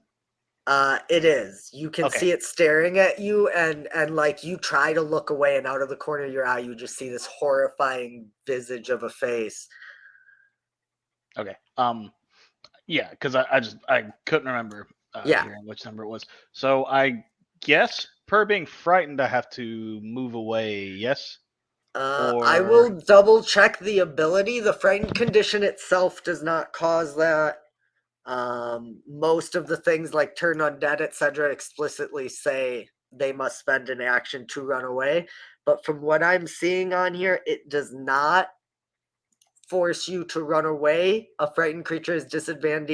It is. You can Okay. see it staring at you, and like you try to look away, and out of the corner of your eye, you just see this horrifying visage of a face. Okay. Yeah, because I couldn't remember hearing which number it was. So I guess per being frightened, I have to move away. Yes. I will double check the ability. The frightened condition itself does not cause that. Most of the things like turn undead, etc., explicitly say they must spend an action to run away. But from what I'm seeing on here, it does not force you to run away. A frightened creature is disadvantage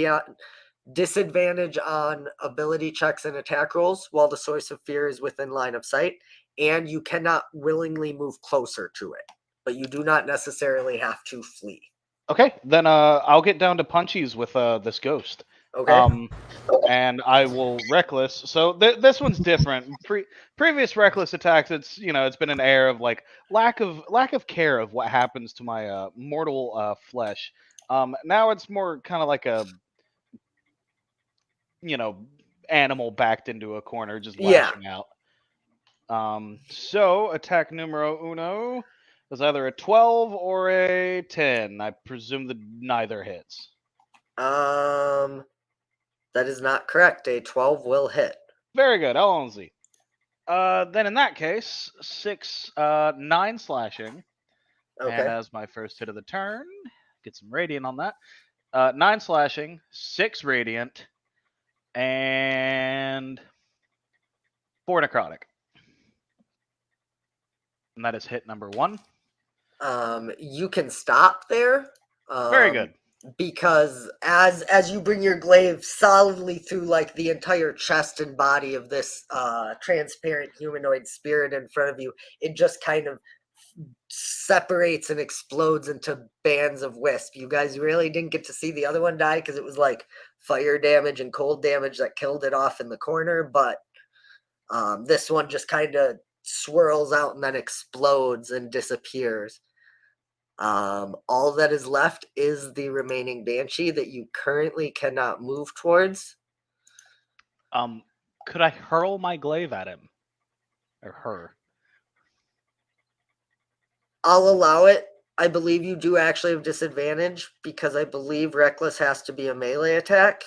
on ability checks and attack rolls while the source of fear is within line of sight, and you cannot willingly move closer to it, but you do not necessarily have to flee. Okay, then I'll get down to punchies with this ghost. Okay. And I will reckless. So this one's different. Previous reckless attacks, it's been an air of like lack of care of what happens to my mortal flesh. Now it's more kind of like a animal backed into a corner, just lashing out. So attack numero uno is either a 12 or a 10. I presume that neither hits. That is not correct. A 12 will hit. Very good. Elonzi. Then in that case, 9 slashing. Okay. And as my first hit of the turn, get some radiant on that. 9 slashing, 6 radiant, and 4 necrotic. And that is hit number 1. You can stop there. Very good. Because as you bring your glaive solidly through like the entire chest and body of this transparent humanoid spirit in front of you, it just kind of separates and explodes into bands of wisp. You guys really didn't get to see the other one die because it was like fire damage and cold damage that killed it off in the corner, but this one just kind of swirls out and then explodes and disappears. All that is left is the remaining Banshee that you currently cannot move towards. Could I hurl my glaive at him? Or her? I'll allow it. I believe you do actually have disadvantage because I believe Reckless has to be a melee attack.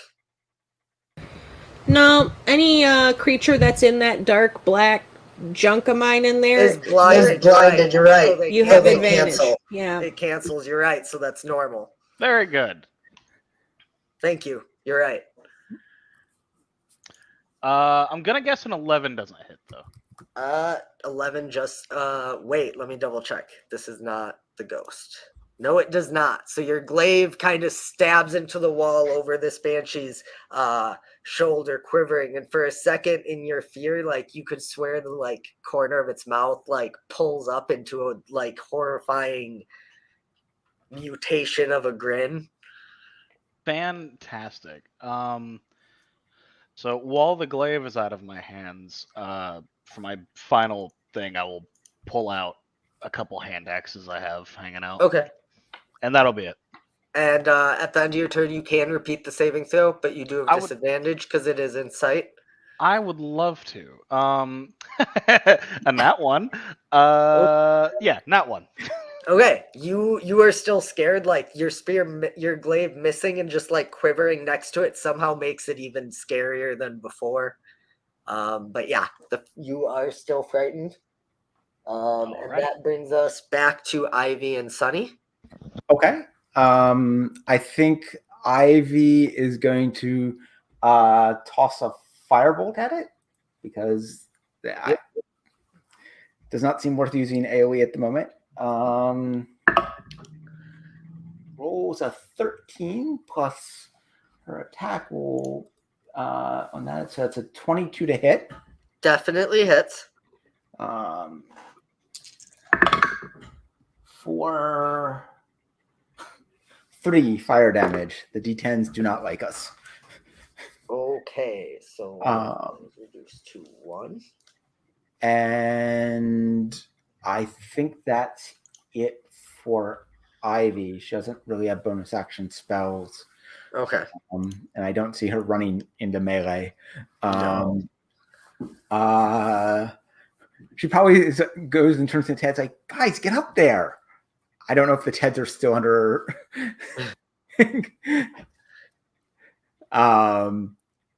No, any creature that's in that dark black junk of mine in there. Is blinded. You're right. So You have they advantage. cancel. Yeah. It cancels. You're right. So that's normal. Very good. Thank you. You're right. I'm gonna guess an 11 doesn't hit though. 11 just wait, let me double check. This is not the ghost. No, it does not. So your glaive kind of stabs into the wall over this banshee's shoulder, quivering, and for a second in your fear, like you could swear the like corner of its mouth like pulls up into a like horrifying mutation of a grin. Fantastic. So while the glaive is out of my hands, for my final thing, I will pull out a couple hand axes I have hanging out. Okay. And that'll be it. And at the end of your turn, you can repeat the saving throw, but you do have disadvantage because it is in sight. I would love to. And that one. Yeah, not one. Okay, you are still scared. Like your glaive missing and just like quivering next to it somehow makes it even scarier than before. But yeah, you are still frightened. And that brings us back to Ivy and Sunny. Okay. I think Ivy is going to toss a firebolt at it because it does not seem worth using AoE at the moment. Rolls a 13 plus her attack will on that, so that's a 22 to hit. Definitely hits. For 3 fire damage. The D10s do not like us. Okay, so reduced to 1. And I think that's it for Ivy. She doesn't really have bonus action spells. Okay. And I don't see her running into melee. No. She probably goes and turns to Ted's like, guys, get up there. I don't know if the Teds are still under.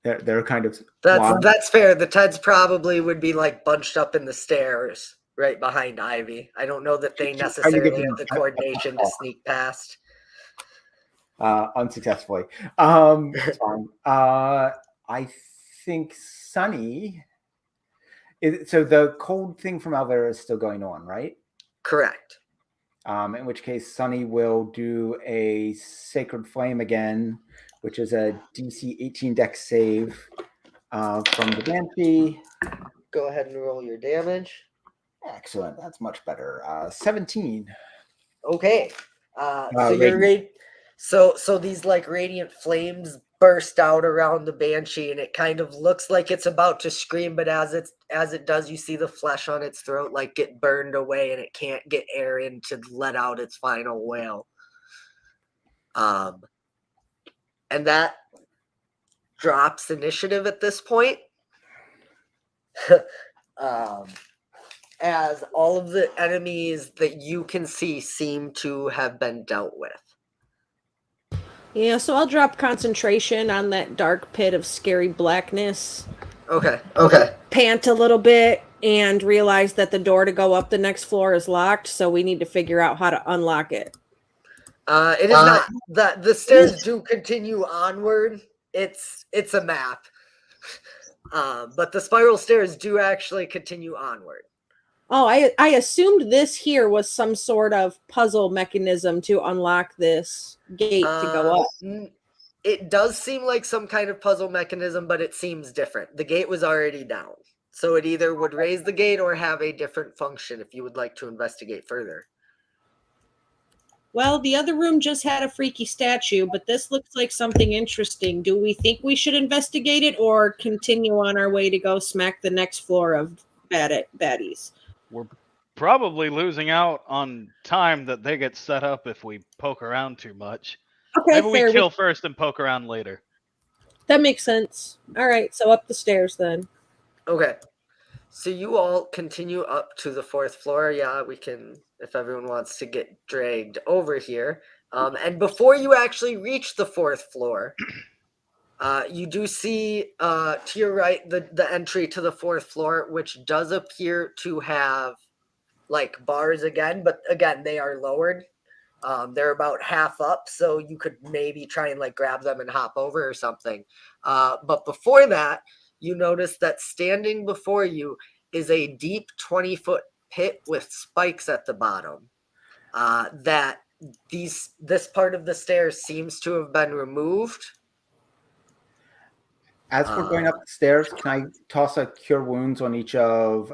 They're kind of. That's fair. The Teds probably would be like bunched up in the stairs right behind Ivy. I don't know that they necessarily have the coordination to sneak past. Unsuccessfully. I think Sunny. So the cold thing from Alvera is still going on, right? Correct. In which case, Sunny will do a Sacred Flame again, which is a DC 18 Dex save from the Banshee. Go ahead and roll your damage. Excellent. That's much better. 17. Okay. So these like radiant flames burst out around the Banshee, and it kind of looks like it's about to scream, but as it does, you see the flesh on its throat like get burned away, and it can't get air in to let out its final wail. And that drops initiative at this point. As all of the enemies that you can see seem to have been dealt with. Yeah, so I'll drop concentration on that dark pit of scary blackness. Okay. Pant a little bit and realize that the door to go up the next floor is locked, so we need to figure out how to unlock it. It is not that the stairs do continue onward. It's a map. But the spiral stairs do actually continue onward. Oh, I assumed this here was some sort of puzzle mechanism to unlock this gate to go up. It does seem like some kind of puzzle mechanism, but it seems different. The gate was already down. So it either would raise the gate or have a different function if you would like to investigate further. Well, the other room just had a freaky statue, but this looks like something interesting. Do we think we should investigate it or continue on our way to go smack the next floor of baddies? We're probably losing out on time that they get set up if we poke around too much. Okay, maybe we kill first and poke around later. That makes sense. All right, so up the stairs then. Okay. So you all continue up to the 4th floor. Yeah, we can, if everyone wants to get dragged over here. And before you actually reach the 4th floor, You do see to your right the entry to the 4th floor, which does appear to have like bars again, but again they are lowered. They're about half up, so you could maybe try and like grab them and hop over or something. But before that, you notice that standing before you is a deep 20-foot pit with spikes at the bottom. That this part of the stairs seems to have been removed. As we're going up the stairs, can I toss a Cure Wounds on each of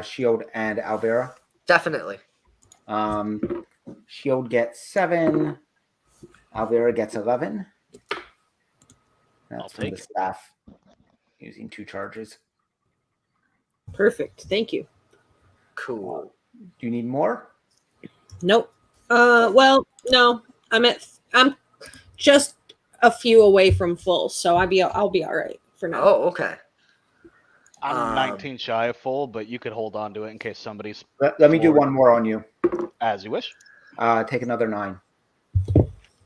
Shield and Alvera? Definitely. Shield gets 7. Alvera gets 11. That's from the staff using 2 charges. Perfect. Thank you. Cool. Do you need more? Nope. Well, no. I'm just a few away from full, so I'll be all right for now. Oh, okay. I'm 19 shy of full, but you could hold on to it in case somebody's. Let me do one more on you. As you wish. Take another 9.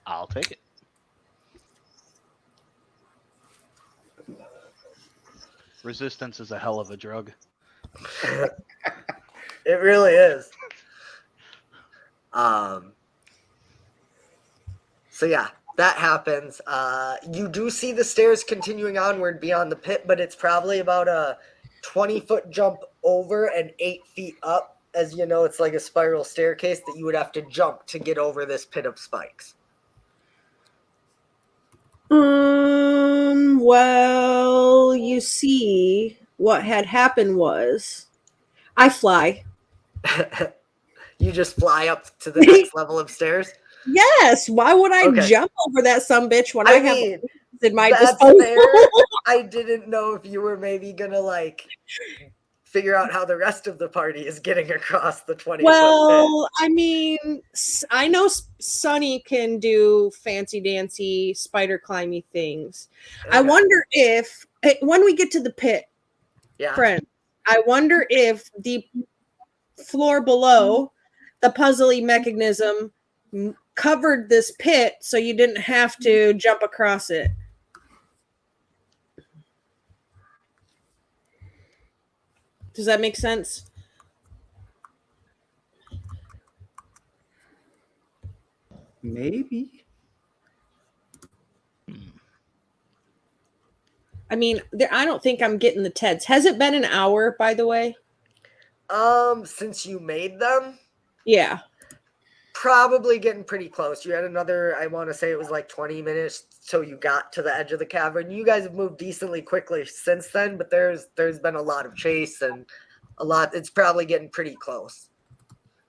I'll take it. Resistance is a hell of a drug. It really is. So yeah, that happens. You do see the stairs continuing onward beyond the pit, but it's probably about a 20-foot jump over and 8 feet up. As you know, it's like a spiral staircase that you would have to jump to get over this pit of spikes. Well, you see, what had happened was I fly. You just fly up to the next level of stairs? Yes. Why would I jump over that sumbitch when I have in my disposal? I didn't know if you were maybe gonna like figure out how the rest of the party is getting across the 20-foot Well, I mean, I know Sunny can do fancy dancy spider climby things. Okay. I wonder if when we get to the pit, friend, I wonder if the floor below the puzzly mechanism covered this pit so you didn't have to jump across it. Does that make sense? Maybe. I mean, I don't think I'm getting the TEDs. Has it been an hour, by the way? Since you made them? Yeah. Probably getting pretty close. You had another, I want to say it was like 20 minutes till you got to the edge of the cavern. You guys have moved decently quickly since then, but there's been a lot of chase and it's probably getting pretty close.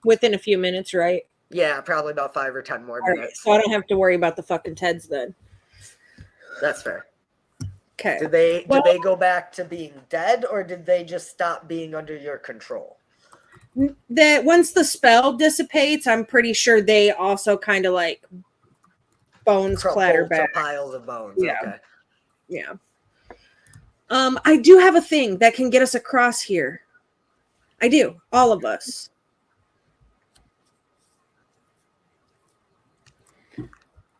Within a few minutes, right? Yeah, probably about 5 or 10 more minutes. So I don't have to worry about the fucking TEDs then. That's fair. Okay. Did they go back to being dead, or did they just stop being under your control? That once the spell dissipates, I'm pretty sure they also kind of like bones clatter back. Piles of bones. Yeah. Okay. Yeah. I do have a thing that can get us across here. I do. All of us.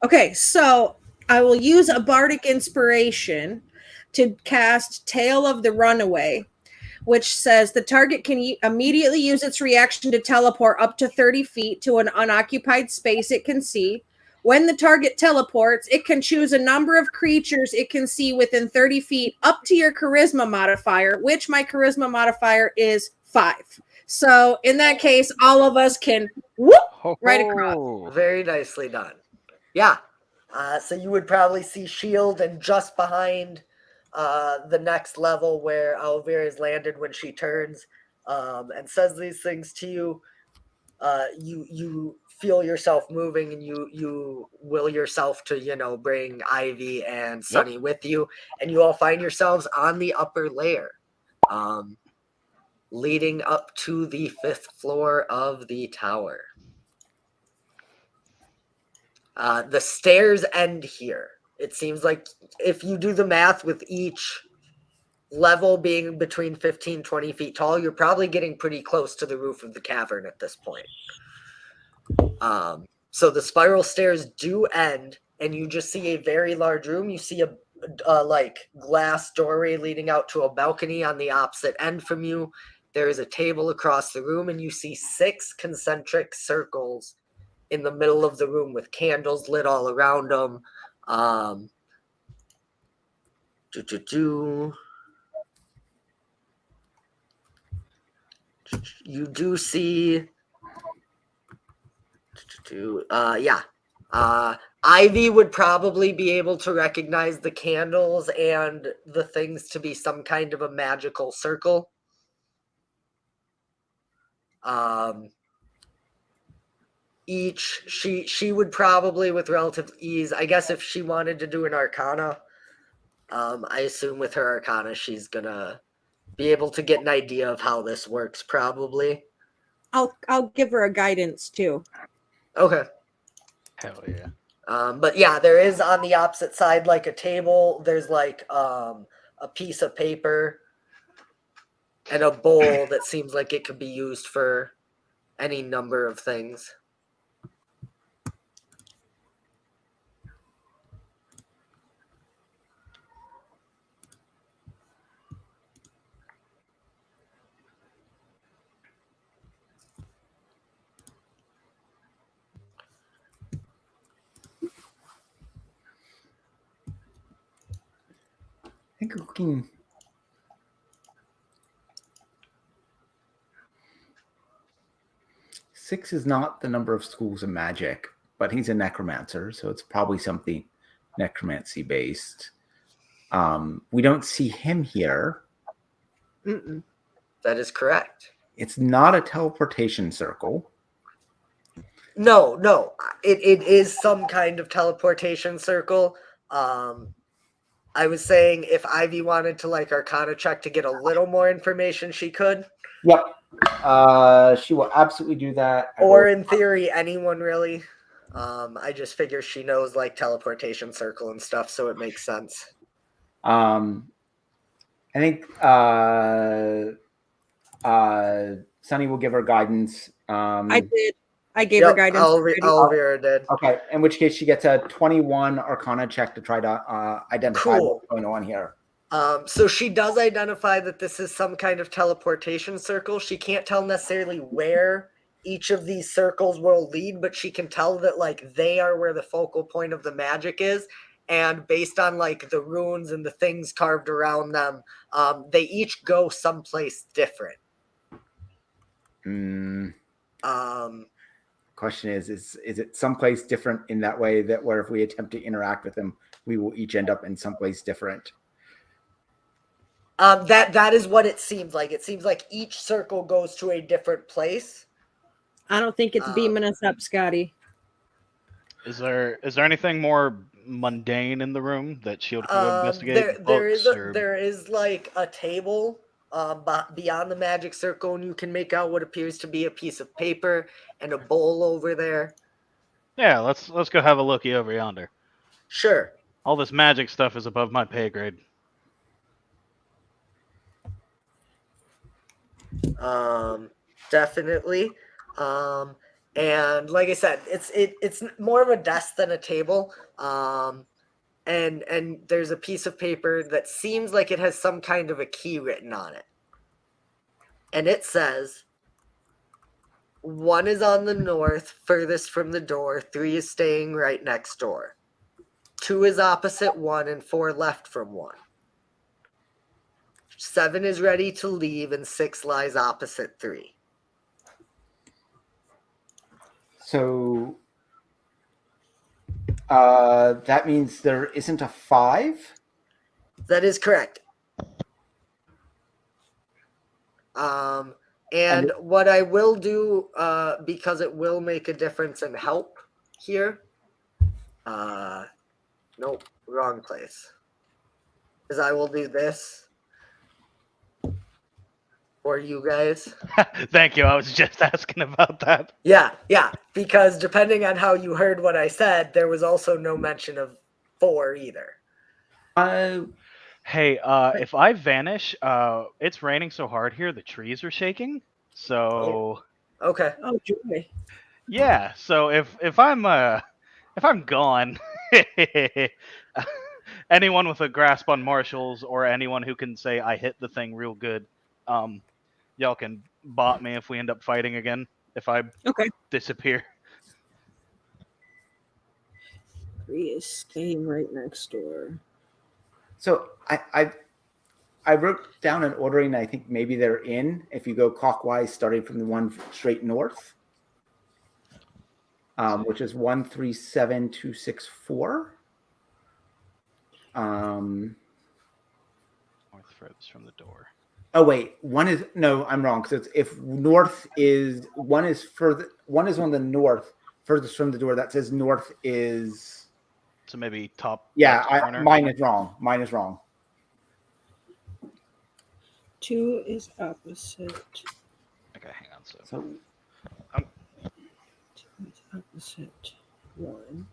Okay, so I will use a bardic inspiration to cast Tale of the Runaway, which says the target can immediately use its reaction to teleport up to 30 feet to an unoccupied space it can see. When the target teleports, it can choose a number of creatures it can see within 30 feet up to your charisma modifier, which my charisma modifier is 5. So in that case, all of us can whoop right across. Very nicely done. Yeah. So you would probably see Shield, and just behind the next level where Alvera is landed when she turns and says these things to you, you feel yourself moving, and you will yourself to bring Ivy and Sunny with you, and you all find yourselves on the upper layer, leading up to the 5th floor of the tower. The stairs end here. It seems like if you do the math with each level being between 15, 20 feet tall, you're probably getting pretty close to the roof of the cavern at this point. So the spiral stairs do end, and you just see a very large room. You see like glass doorway leading out to a balcony on the opposite end from you. There is a table across the room, and you see 6 concentric circles in the middle of the room with candles lit all around them. You do see, Ivy would probably be able to recognize the candles and the things to be some kind of a magical circle. She would probably, with relative ease, I guess if she wanted to do an arcana, I assume with her arcana she's gonna be able to get an idea of how this works, probably. I'll give her a guidance too. Okay. Hell yeah. But yeah, there is on the opposite side like a table. There's like a piece of paper and a bowl that seems like it could be used for any number of things. I think looking. Six is not the number of schools of magic, but he's a necromancer, so it's probably something necromancy based. We don't see him here. Mm-mm. That is correct. It's not a teleportation circle. No. It is some kind of teleportation circle. I was saying if Ivy wanted to like arcana check to get a little more information, she could. Yep. She will absolutely do that. Or in theory, anyone really. I just figure she knows like teleportation circle and stuff, so it makes sense. I think Sunny will give her guidance. I did. I gave her guidance. Elvira did. Okay, in which case she gets a 21 Arcana check to try to identify what's going on here. So she does identify that this is some kind of teleportation circle. She can't tell necessarily where each of these circles will lead, but she can tell that like they are where the focal point of the magic is. And based on like the runes and the things carved around them, they each go someplace different. Question is it someplace different in that way that where if we attempt to interact with them, we will each end up in someplace different? That is what it seems like. It seems like each circle goes to a different place. I don't think it's beaming us up, Scotty. Is there anything more mundane in the room that Shield could investigate? There is like a table beyond the magic circle, and you can make out what appears to be a piece of paper and a bowl over there. Yeah, let's go have a looky over yonder. Sure. All this magic stuff is above my pay grade. Definitely. And like I said, it's more of a desk than a table. And there's a piece of paper that seems like it has some kind of a key written on it. And it says, 1 is on the north, furthest from the door. 3 is staying right next door. 2 is opposite 1, and 4 left from 1. 7 is ready to leave, and 6 lies opposite 3. So that means there isn't a 5? That is correct. And what I will do, because it will make a difference and help here. Nope, wrong place. Is I will do this for you guys. Thank you. I was just asking about that. Yeah, because depending on how you heard what I said, there was also no mention of 4 either. Hey, if I vanish, it's raining so hard here, the trees are shaking. So. Okay. Oh, joy. Yeah. So if I'm gone, anyone with a grasp on martials or anyone who can say I hit the thing real good, y'all can bot me if we end up fighting again. If I Okay. disappear. 3 is staying right next door. So I wrote down an ordering. I think maybe they're in. If you go clockwise, starting from the one straight north, which is 137264. North furthest from the door. Oh wait, one is no, I'm wrong. Because if north is one is further, one is on the north furthest from the door. That says north is. So maybe top. Yeah, left corner. mine is wrong. Mine is wrong. 2 is opposite. Okay, hang on. So So 2 is opposite 1.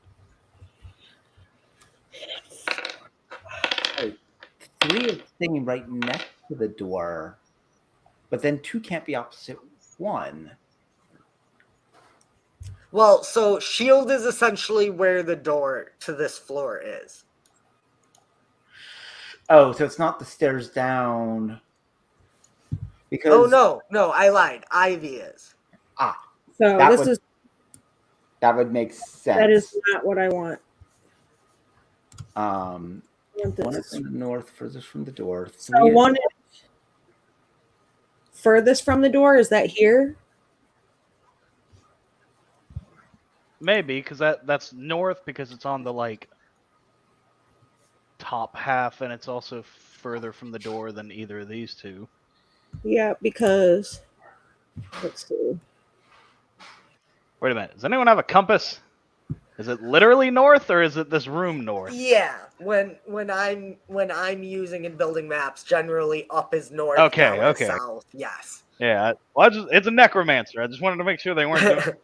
3 is staying right next to the door, but then 2 can't be opposite 1. Well, so shield is essentially where the door to this floor is. Oh, so it's not the stairs down. Because Oh no, I lied. Ivy is. So That this would- is that would make sense. that is not what I want. I I want one this. is from the north, furthest from the door. 3 So is, one is furthest from the door. Is that here? maybe because that's north because it's on the like top half, and it's also further from the door than either of these two. Yeah, because let's see. Wait a minute. Does anyone have a compass? Is it literally north, or is it this room north? Yeah, when I'm using and building maps, generally up is north, Okay, down is okay. south. Yes. Yeah. Well, it's a necromancer. I just wanted to make sure they weren't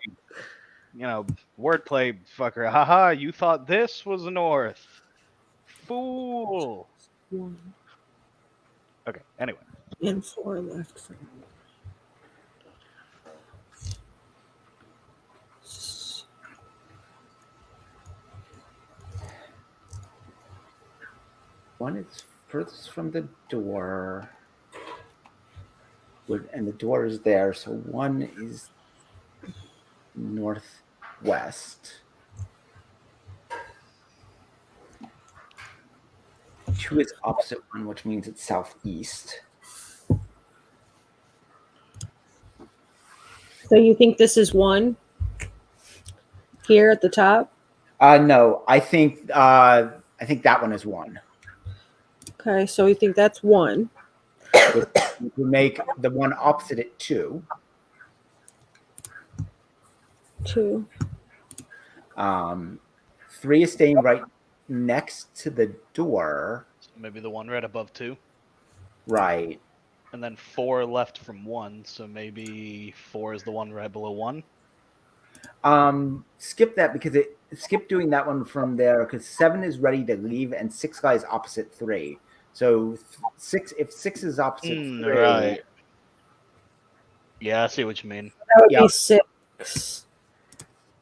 doing, wordplay, fucker. Haha, you thought this was north. Fool. 1 Okay. Anyway. and 4 left from. one is furthest from the door. And the door is there, so 1 is northwest. 2 is opposite 1, which means it's southeast. So you think this is 1 here at the top? No, I think that one is 1. Okay, so you think that's 1. We make the one opposite it 2. 2. 3 is staying right next to the door. So maybe the one right above 2. Right. And then 4 left from 1, so maybe 4 is the one right below 1. Skip that because skip doing that one from there because 7 is ready to leave and 6 guys opposite 3. So 6, if 6 is opposite 3, Right. Yeah, I see what you mean. That would Yeah. be 6.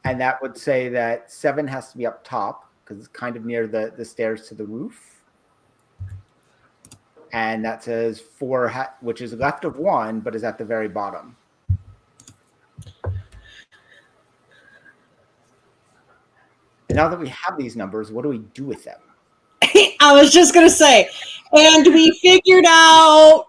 and that would say that 7 has to be up top because it's kind of near the stairs to the roof. And that says 4, which is left of 1, but is at the very bottom. And now that we have these numbers, what do we do with them? I was just gonna say, and we figured out.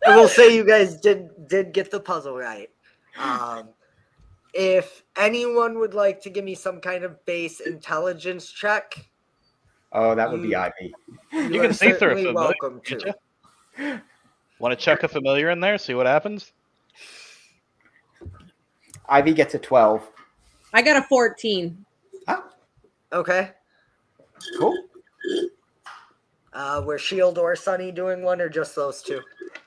I will say you guys did get the puzzle right. If anyone would like to give me some kind of base intelligence check, Oh, that would be Ivy. You are can see through a certainly familiar, welcome can't to. you? Want to check a familiar in there, see what happens? Ivy gets a 12. I got a 14. Okay. Cool. Were Shield or Sunny doing one, or just those two?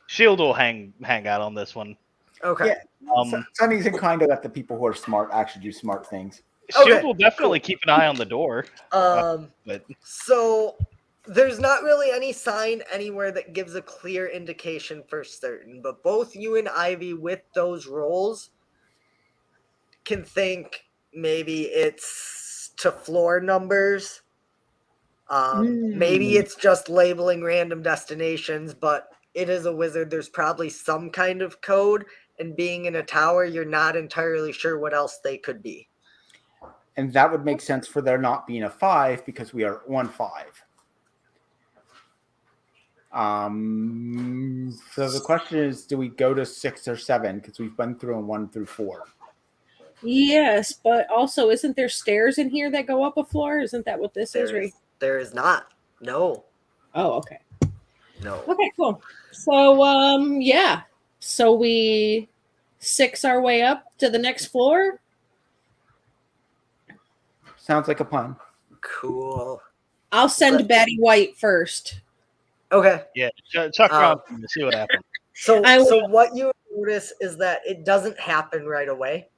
Shield will hang out on this one. Okay. Yeah. Sunny's inclined to let the people who are smart actually do smart things. Shield Okay, will definitely keep an eye on the door. But So there's not really any sign anywhere that gives a clear indication for certain, but both you and Ivy with those rolls can think maybe it's to floor numbers. Maybe it's just labeling random destinations, but it is a wizard. There's probably some kind of code, and being in a tower, you're not entirely sure what else they could be. And that would make sense for there not being a 5 because we are 1-5. So the question is, do we go to 6 or 7? Because we've been through 1 through 4. Yes, but also, isn't there stairs in here that go up a floor? Isn't that what this is? Right? There is not. No. Oh, okay. No. Okay, cool. So, yeah. So we 6 our way up to the next floor. Sounds like a plan. Cool. I'll send Batty White first. Okay. Yeah, chuck around to see what happens. So what you notice is that it doesn't happen right away.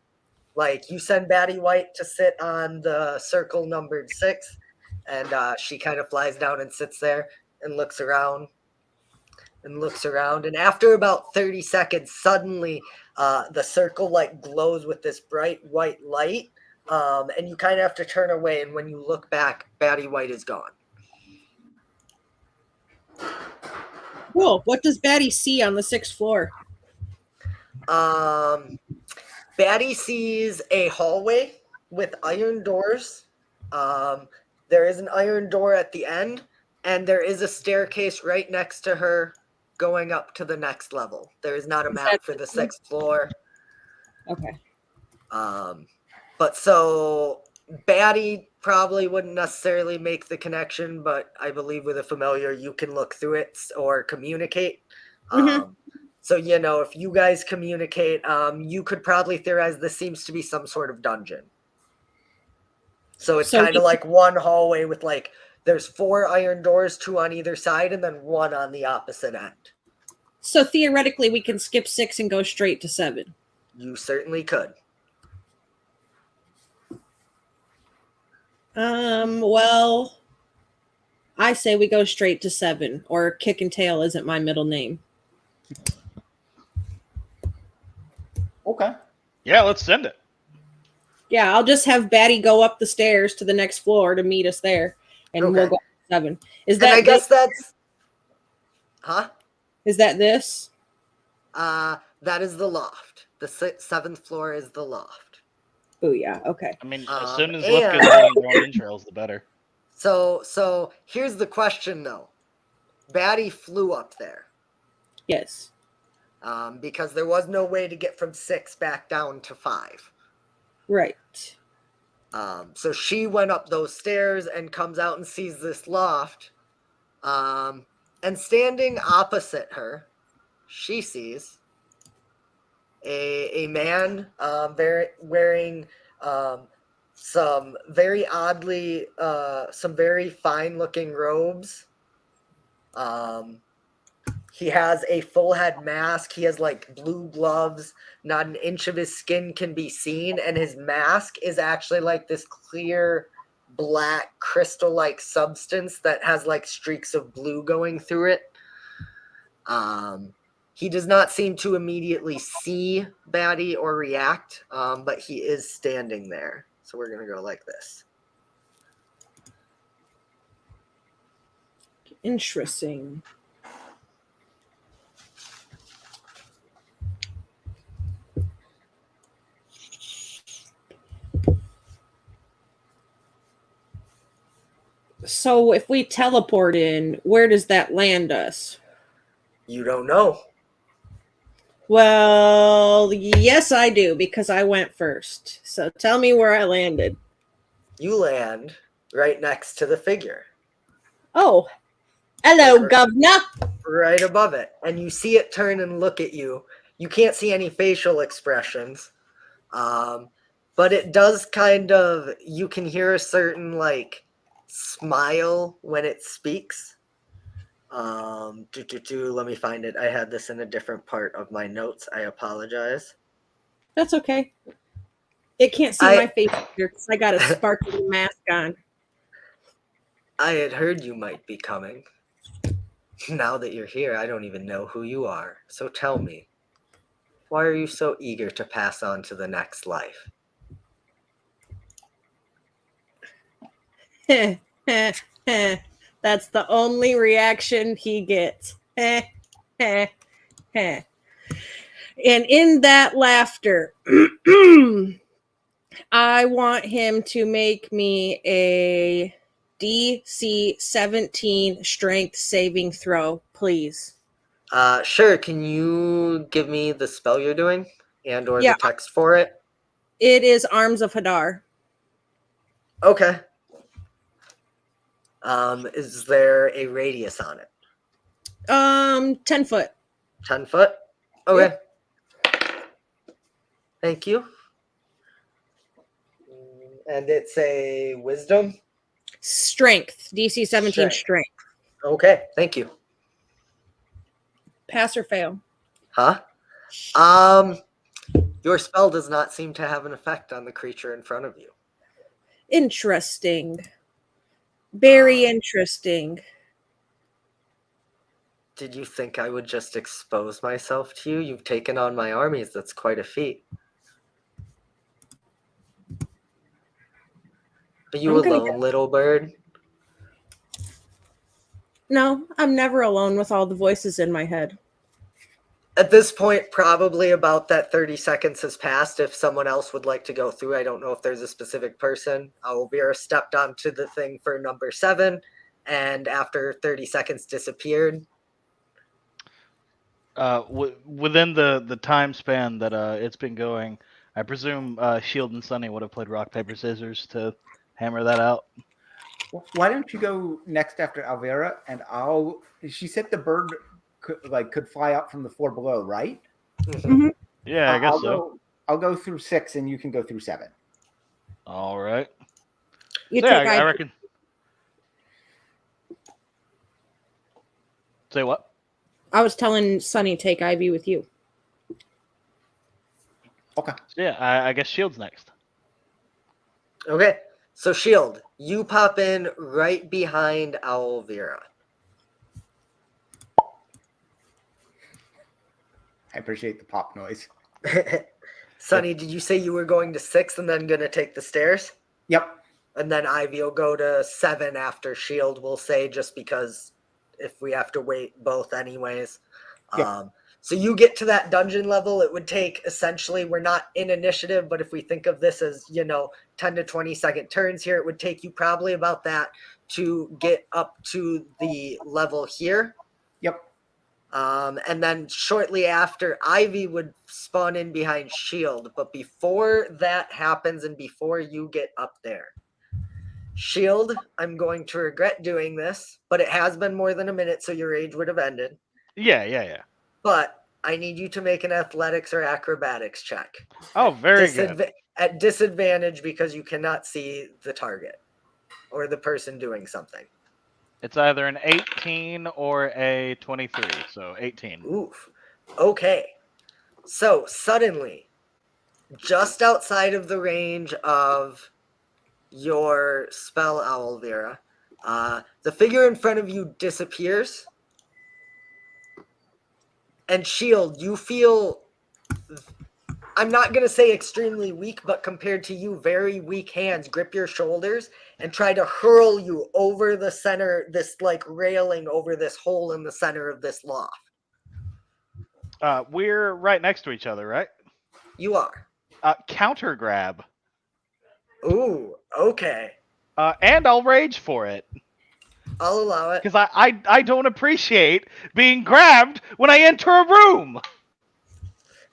Like, you send Batty White to sit on the circle numbered 6, and she kind of flies down and sits there and looks around. And after about 30 seconds, suddenly the circle like glows with this bright white light, and you kind of have to turn away. And when you look back, Batty White is gone. Cool. What does Batty see on the 6th floor? Batty sees a hallway with iron doors. There is an iron door at the end, and there is a staircase right next to her going up to the next level. There is not a map for the 6th floor. Okay. But so Batty probably wouldn't necessarily make the connection, but I believe with a familiar, you can look through it or communicate. So, if you guys communicate, you could probably theorize this seems to be some sort of dungeon. So it's kind of like one hallway with there's 4 iron doors, 2 on either side, and then 1 on the opposite end. So theoretically, we can skip 6 and go straight to 7. You certainly could. Well, I say we go straight to 7, or Kick and Tail isn't my middle name. Okay. Yeah, let's send it. Yeah, I'll just have Batty go up the stairs to the next floor to meet us there, and we'll go to 7. Is that? And I guess that's. Huh? Is that this? That is the loft. The 7th floor is the loft. Oh yeah. Okay. I mean, as soon as Lift gets on trails, the better. So here's the question though. Batty flew up there. Yes. Because there was no way to get from 6 back down to 5. Right. So she went up those stairs and comes out and sees this loft. And standing opposite her, she sees a man wearing some very oddly, some very fine-looking robes. He has a full head mask. He has blue gloves. Not an inch of his skin can be seen. And his mask is actually this clear, black, crystal-like substance that has streaks of blue going through it. He does not seem to immediately see Batty or react, but he is standing there. So we're going to go like this. Interesting. So if we teleport in, where does that land us? You don't know. Well, yes, I do, because I went first. So tell me where I landed. You land right next to the figure. Oh, hello, governor. Right above it. And you see it turn and look at you. You can't see any facial expressions. But it does you can hear a certain smile when it speaks. Let me find it. I had this in a different part of my notes. I apologize. That's okay. It can't see my face here because I got a sparkly mask on. I had heard you might be coming. Now that you're here, I don't even know who you are. So tell me, why are you so eager to pass on to the next life? That's the only reaction he gets. And in that laughter, I want him to make me a DC 17 strength saving throw, please. Sure. Can you give me the spell you're doing and or Yeah. the text for it? It is Arms of Hadar. Okay. Is there a radius on it? 10 foot. 10 foot? Okay. Thank you. And it's a wisdom? Strength. DC 17 strength. Okay, thank you. Pass or fail? Huh? Your spell does not seem to have an effect on the creature in front of you. Interesting. Very interesting. Did you think I would just expose myself to you? You've taken on my armies. That's quite a feat. Are you alone, little bird? No, I'm never alone with all the voices in my head. At this point, probably about that 30 seconds has passed. If someone else would like to go through, I don't know if there's a specific person. Elvira stepped onto the thing for number 7, and after 30 seconds disappeared. Within the time span that it's been going, I presume Shield and Sunny would have played rock paper scissors to hammer that out. Why don't you go next after Alvera, and she said the bird could fly out from the floor below, right? Mm-hmm. Yeah, I guess so. I'll go through 6, and you can go through 7. All right. You So, take I reckon. Say what? I was telling Sunny take Ivy with you. Okay. So yeah, I guess Shield's next. Okay, so Shield, you pop in right behind Elvira. I appreciate the pop noise. Sunny, did you say you were going to 6 and then going to take the stairs? Yep. And then Ivy will go to 7 after Shield, we'll say, just because if we have to wait both anyways. Yep. So you get to that dungeon level, it would take essentially, we're not in initiative, but if we think of this as, 10 to 20 second turns here, it would take you probably about that to get up to the level here. Yep. And then shortly after, Ivy would spawn in behind Shield. But before that happens and before you get up there, Shield, I'm going to regret doing this, but it has been more than a minute, so your rage would have ended. Yeah. But I need you to make an athletics or acrobatics check. Oh, very good. At disadvantage because you cannot see the target or the person doing something. It's either an 18 or a 23, so 18. Oof. Okay. So suddenly, just outside of the range of your spell, Elvira, the figure in front of you disappears. And Shield, you feel, I'm not going to say extremely weak, but compared to you, very weak hands grip your shoulders and try to hurl you over the center, this railing over this hole in the center of this loft. We're right next to each other, right? You are. Counter grab. Ooh, okay. And I'll rage for it. I'll allow it. Because I don't appreciate being grabbed when I enter a room.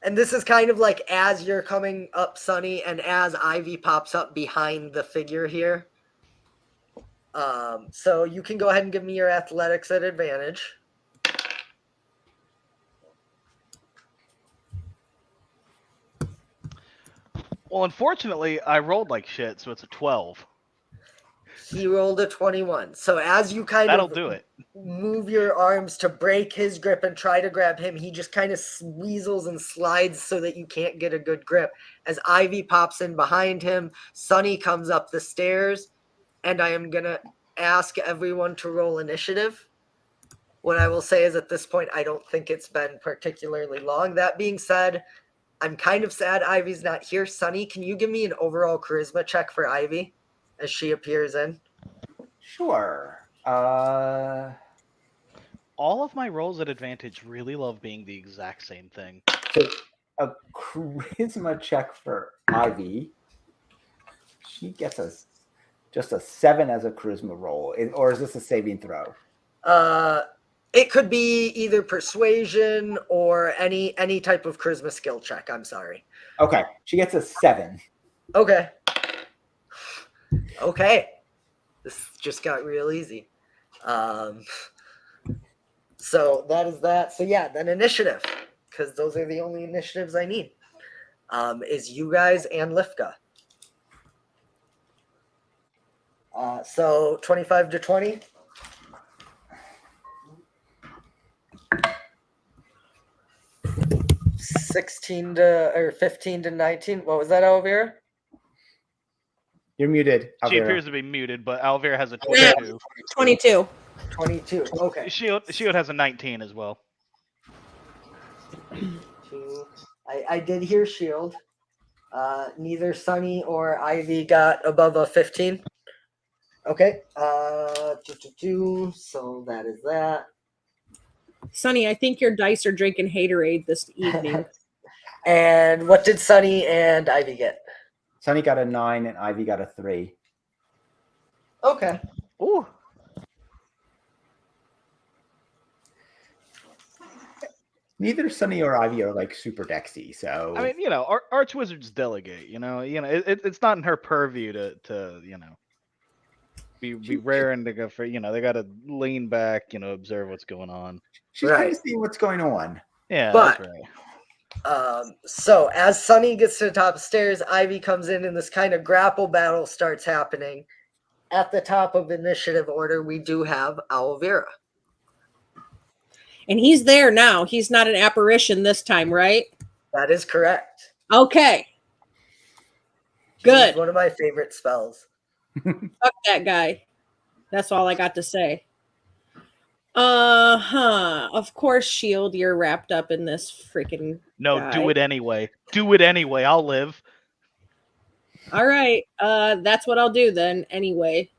And this is kind of like as you're coming up, Sunny, and as Ivy pops up behind the figure here. So you can go ahead and give me your athletics at advantage. Well, unfortunately, I rolled like shit, so it's a 12. He rolled a 21. So as you kind That'll of do it. move your arms to break his grip and try to grab him, he just kind of weasels and slides so that you can't get a good grip. As Ivy pops in behind him, Sunny comes up the stairs, and I am going to ask everyone to roll initiative. What I will say is at this point, I don't think it's been particularly long. That being said, I'm kind of sad Ivy's not here. Sunny, can you give me an overall charisma check for Ivy as she appears in? Sure. All of my rolls at advantage really love being the exact same thing. So a charisma check for Ivy. She gets just a 7 as a charisma roll, or is this a saving throw? It could be either persuasion or any type of charisma skill check. I'm sorry. Okay, she gets a 7. Okay. Okay. This just got real easy. So that is that. So yeah, then initiative, because those are the only initiatives I need. Is you guys and Lifka. So 25 to 20. or 15 to 19. What was that, Alvira? You're muted. She Alvira. appears to be muted, but Alvira has a Yeah. 22. 22. 22. Okay. Shield has a 19 as well. I did hear Shield. Neither Sunny or Ivy got above a 15. Okay. So that is that. Sonny, I think your dice are drinking haterade this evening. And what did Sunny and Ivy get? Sunny got a 9 and Ivy got a 3. Okay. Ooh. Neither Sunny or Ivy are like super dexy, so I mean, archwizards delegate. It's not in her purview to be raring to go for. They got to lean back, observe what's going on. she's Right. kind of seeing what's going on. Yeah, But- that's right. So as Sunny gets to the top of the stairs, Ivy comes in and this kind of grapple battle starts happening. At the top of initiative order, we do have Alvira. And he's there now. He's not an apparition this time, right? That is correct. Okay. He's Good. one of my favorite spells. Fuck that guy. That's all I got to say. Of course, Shield, you're wrapped up in this freaking No, guy. do it anyway. Do it anyway. I'll live. All right. That's what I'll do then anyway.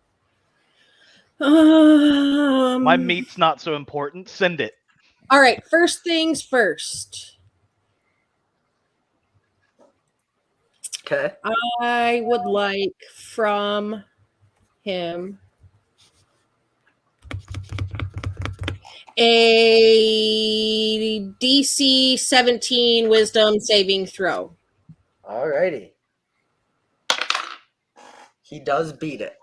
My My meat's not so important. Send it. All right, first things first. Okay. I would like from him a DC 17 wisdom saving throw. Alrighty. He does beat it.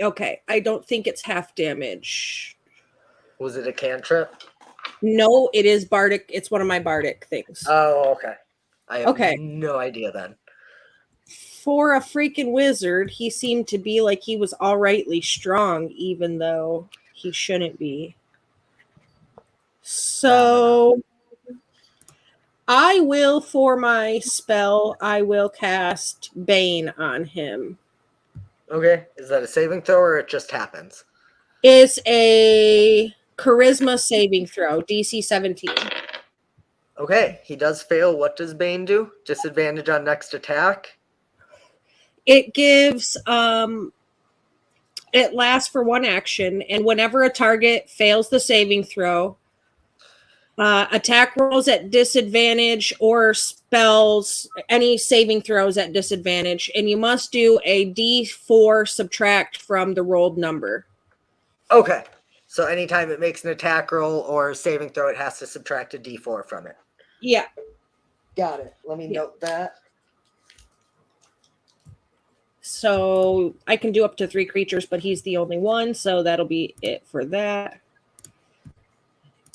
Okay, I don't think it's half damage. Was it a cantrip? No, it is bardic. It's one of my bardic things. Oh, okay. I have Okay. no idea then. For a freaking wizard, he seemed to be like he was all rightly strong, even though he shouldn't be. So I will, for my spell, I will cast Bane on him. Okay. Is that a saving throw or it just happens? It's a charisma saving throw, DC 17. Okay. He does fail. What does Bane do? Disadvantage on next attack? It gives it lasts for one action, and whenever a target fails the saving throw, attack rolls at disadvantage or spells any saving throws at disadvantage, and you must do a D4 subtract from the rolled number. Okay. So anytime it makes an attack roll or saving throw, it has to subtract a d4 from it. Yeah. Got it. Let me note that. So I can do up to 3 creatures, but he's the only one, so that'll be it for that.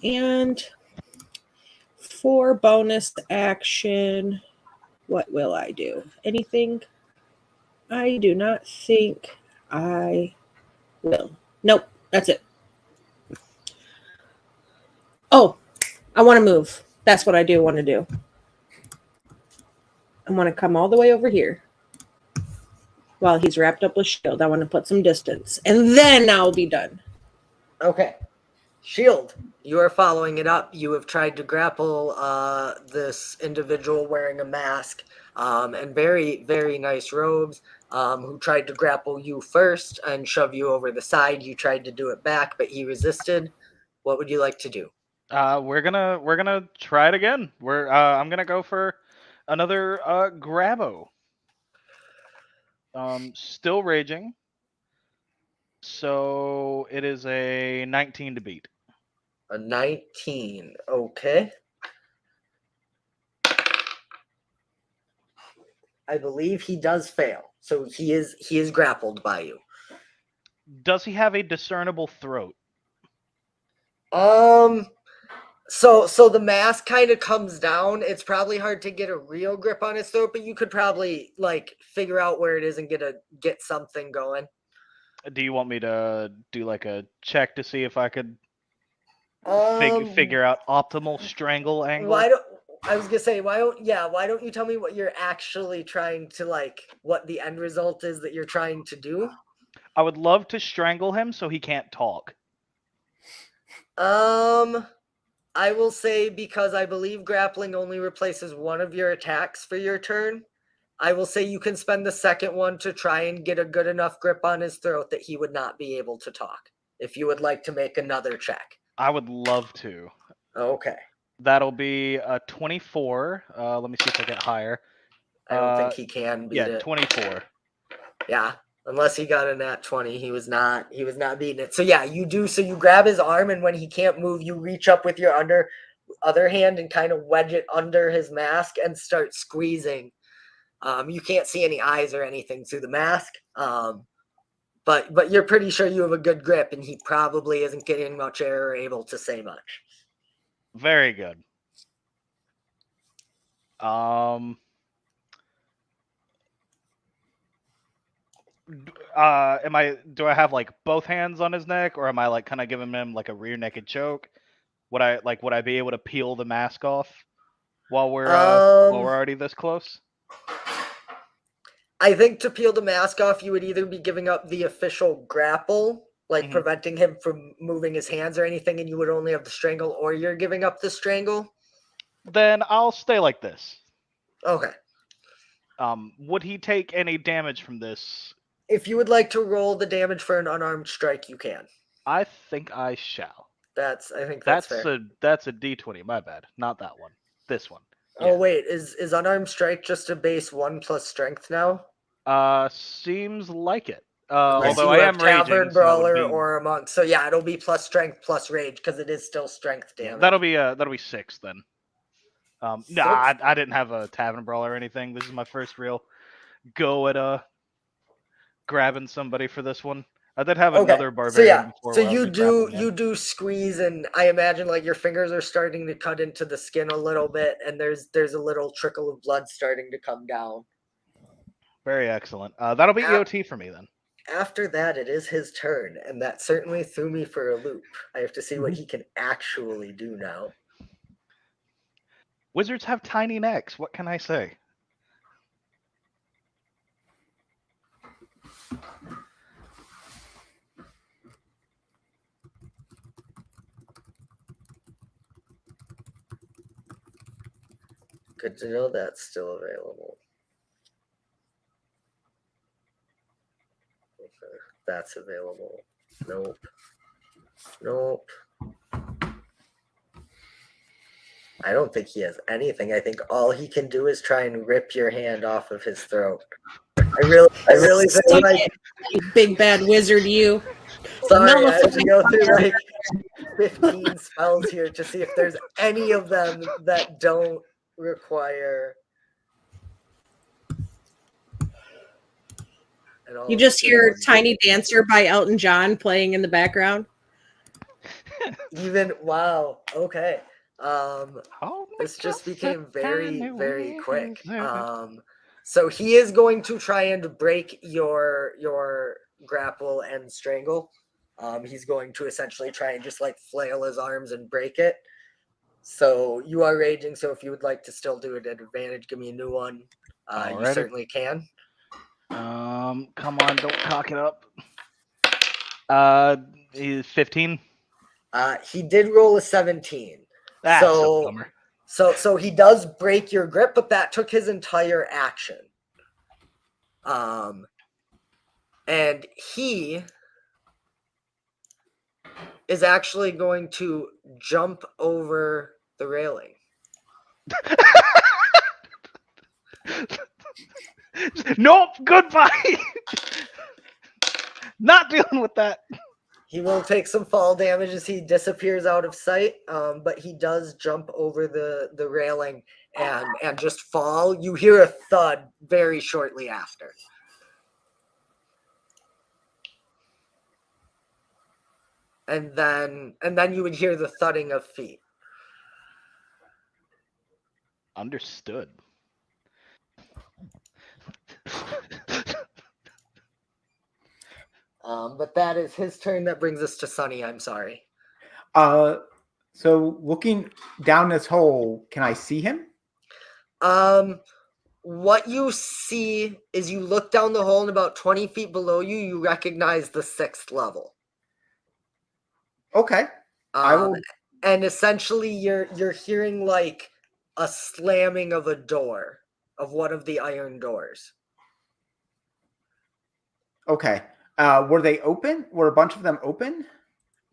And for bonus action, what will I do? Anything? I do not think I will. Nope, that's it. Oh, I want to move. That's what I do want to do. I want to come all the way over here. While he's wrapped up with shield, I want to put some distance. And then I'll be done. Okay. Shield, you are following it up. You have tried to grapple this individual wearing a mask and very, very nice robes. who tried to grapple you first and shove you over the side. You tried to do it back, but he resisted. What would you like to do? We're gonna try it again. I'm gonna go for another grabbo. Still raging. So it is a 19 to beat. A 19. Okay. I believe he does fail. So he is grappled by you. Does he have a discernible throat? So the mask kind of comes down. It's probably hard to get a real grip on his throat, but you could probably like figure out where it is and get something going. Do you want me to do like a check to see if I could figure out optimal strangle angle? I was gonna say why don't you tell me what you're actually trying to like what the end result is that you're trying to do? I would love to strangle him so he can't talk. I will say because I believe grappling only replaces one of your attacks for your turn. I will say you can spend the second one to try and get a good enough grip on his throat that he would not be able to talk. If you would like to make another check. I would love to. Okay. That'll be a 24. Let me see if I get higher. I don't think he can beat it. 24. Yeah. Unless he got a nat 20, he was not beating it. So yeah, you do. So you grab his arm, and when he can't move, you reach up with your other hand and kind of wedge it under his mask and start squeezing. You can't see any eyes or anything through the mask. But you're pretty sure you have a good grip, and he probably isn't getting much air or able to say much. Very good. Do I have like both hands on his neck, or am I like kind of giving him like a rear naked choke? Would I be able to peel the mask off while we're already this close? I think to peel the mask off, you would either be giving up the official grapple, like preventing him from moving his hands or anything, and you would only have the strangle, or you're giving up the strangle. Then I'll stay like this. Okay. Would he take any damage from this? If you would like to roll the damage for an unarmed strike, you can. I think I shall. I think that's fair. That's a D20. My bad. Not that one. This one. Yeah. Oh wait, is unarmed strike just a base 1 plus strength now? Seems like it. Unless although you I have am tavern raging, brawler so or a monk. So yeah, it'll be plus strength plus rage because it is still strength damage. That'll be 6 then. No, I didn't have a tavern brawler or anything. This is my first real go at grabbing somebody for this one. I did have another barbarian before. So you do squeeze, and I imagine like your fingers are starting to cut into the skin a little bit, and there's a little trickle of blood starting to come down. Very excellent. That'll be EOT for me then. After that, it is his turn, and that certainly threw me for a loop. I have to see what he can actually do now. Wizards have tiny necks. What can I say? Good to know that's still available. Okay, that's available. Nope. I don't think he has anything. I think all he can do is try and rip your hand off of his throat. I really think like big bad wizard you. Sorry, I have to go through like 15 spells here to see if there's any of them that don't require. You just hear Tiny Dancer by Elton John playing in the background. Wow. Okay. This just became very, very quick. So he is going to try and break your grapple and strangle. He's going to essentially try and just like flail his arms and break it. So you are raging. So if you would like to still do it at advantage, give me a new one. You certainly can. Come on, don't cock it up. He's 15. He did roll a 17. So he does break your grip, but that took his entire action. And he is actually going to jump over the railing. Nope. Goodbye. Not dealing with that. He will take some fall damage as he disappears out of sight, but he does jump over the railing and just fall. You hear a thud very shortly after. And then you would hear the thudding of feet. Understood. But that is his turn. That brings us to Sunny. I'm sorry. So looking down this hole, can I see him? What you see is you look down the hole and about 20 feet below you, you recognize the 6th level. Okay. I will. And essentially you're hearing like a slamming of a door, of one of the iron doors. Okay. Were they open? Were a bunch of them open?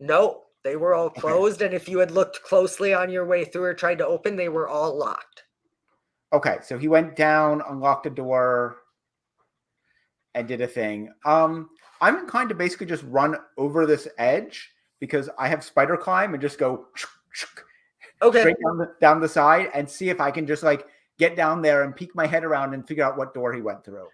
No, they were all Okay. closed, and if you had looked closely on your way through or tried to open, they were all locked. Okay, so he went down, unlocked a door, and did a thing. I'm inclined to basically just run over this edge because I have spider climb and just go Okay. straight down the side and see if I can just like get down there and peek my head around and figure out what door he went through.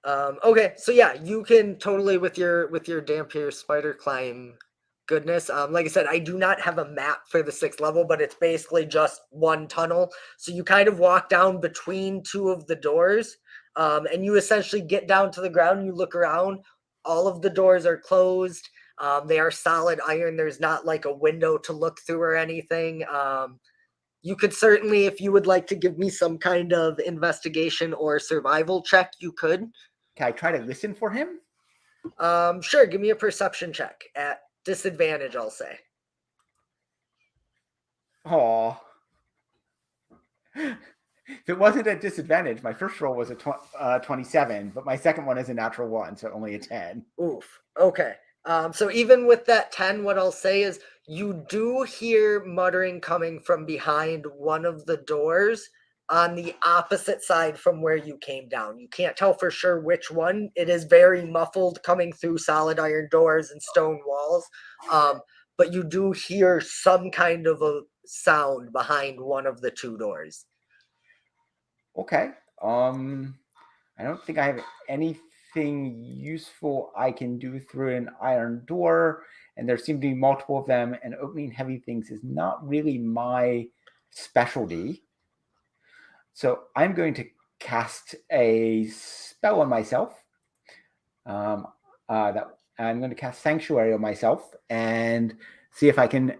Okay, so yeah, you can totally with your Dampier spider climb goodness. Like I said, I do not have a map for the 6th level, but it's basically just one tunnel. So you kind of walk down between two of the doors, and you essentially get down to the ground. You look around. All of the doors are closed. They are solid iron. There's not like a window to look through or anything. You could certainly, if you would like to give me some kind of investigation or survival check, you could. Can I try to listen for him? Sure. Give me a perception check at disadvantage, I'll say. Aw. If it wasn't a disadvantage, my first roll was a 27, but my second one is a natural 1, so only a 10. Oof. Okay. So even with that 10, what I'll say is you do hear muttering coming from behind one of the doors on the opposite side from where you came down. You can't tell for sure which one. It is very muffled coming through solid iron doors and stone walls. But you do hear some kind of a sound behind one of the two doors. Okay. I don't think I have anything useful I can do through an iron door, and there seem to be multiple of them, and opening heavy things is not really my specialty. So I'm going to cast a spell on myself. That I'm going to cast Sanctuary on myself and see if I can,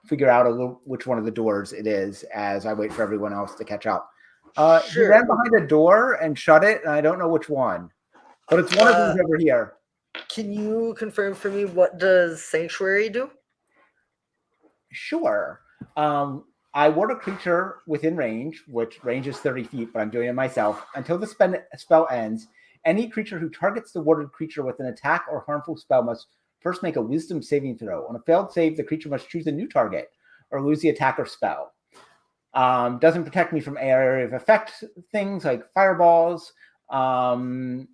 figure out which one of the doors it is as I wait for everyone else to catch up. He Sure. ran behind a door and shut it, and I don't know which one, but it's one of these over here. Can you confirm for me what does Sanctuary do? Sure. I ward a creature within range, which range is 30 feet, but I'm doing it myself. Until the spell ends, any creature who targets the warded creature with an attack or harmful spell must first make a wisdom saving throw. On a failed save, the creature must choose a new target or lose the attack or spell. Doesn't protect me from area of effect things like fireballs. And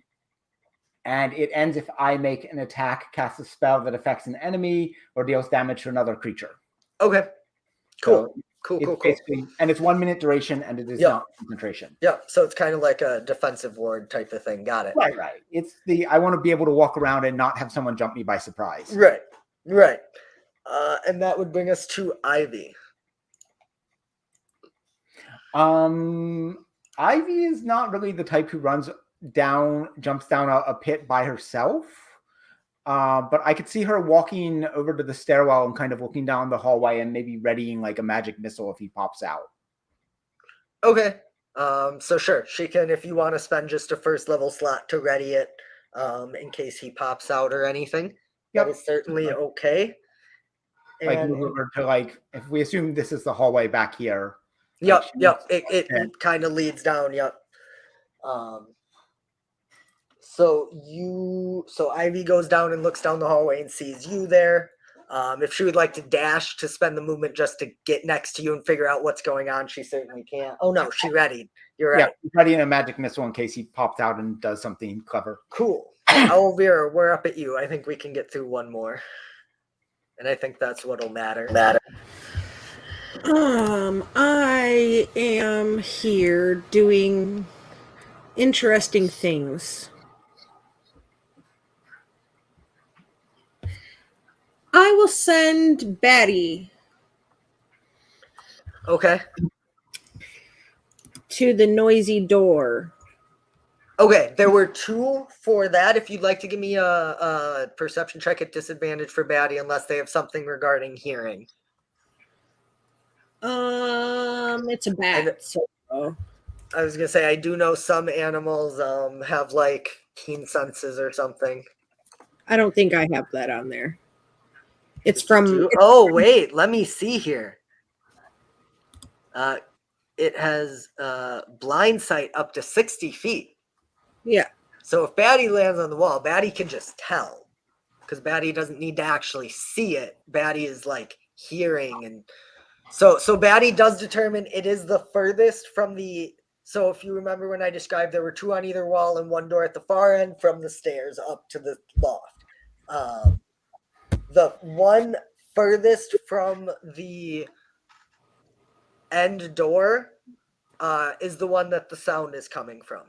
it ends if I make an attack, cast a spell that affects an enemy, or deals damage to another creature. Okay. Cool. So Cool. basically, and it's 1 minute duration, and it is not concentration. Yeah, so it's kind of like a defensive ward type of thing. Got it. Right. It's I want to be able to walk around and not have someone jump me by surprise. Right. And that would bring us to Ivy. Ivy is not really the type who jumps down a pit by herself. But I could see her walking over to the stairwell and kind of looking down the hallway and maybe readying like a magic missile if he pops out. Okay. So sure, she can, if you want to spend just a first level slot to ready it, in case he pops out or anything. Yep. That is certainly okay. Like move over to if we assume this is the hallway back here. Yep. It kind of leads down. Yep. So Ivy goes down and looks down the hallway and sees you there. If she would like to dash to spend the movement just to get next to you and figure out what's going on, she certainly can. Oh no, she readied. You're Yeah, right. ready in a magic missile in case he pops out and does something clever. Cool. Elvira, we're up at you. I think we can get through one more. And I think that's what'll matter. I am here doing interesting things. I will send Batty Okay. to the noisy door. Okay, there were 2 for that. If you'd like to give me a perception check at disadvantage for Batty, unless they have something regarding hearing. It's a bat. So I was gonna say I do know some animals have like keen senses or something. I don't think I have that on there. It's from. Oh wait, let me see here. It has blind sight up to 60 feet. Yeah. So if Batty lands on the wall, Batty can just tell, because Batty doesn't need to actually see it. Batty is like hearing, and so Batty does determine it is the furthest from the. So if you remember when I described, there were 2 on either wall and 1 door at the far end from the stairs up to the loft. The one furthest from the end door is the one that the sound is coming from.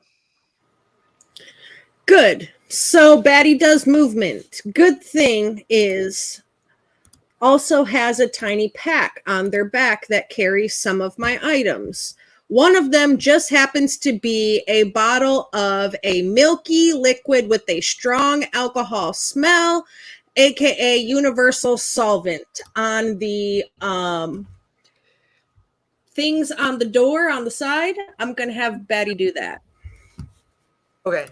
Good. So Batty does movement. Good thing is also has a tiny pack on their back that carries some of my items. One of them just happens to be a bottle of a milky liquid with a strong alcohol smell, aka universal solvent. On the things on the door on the side, I'm gonna have Batty do that. Okay.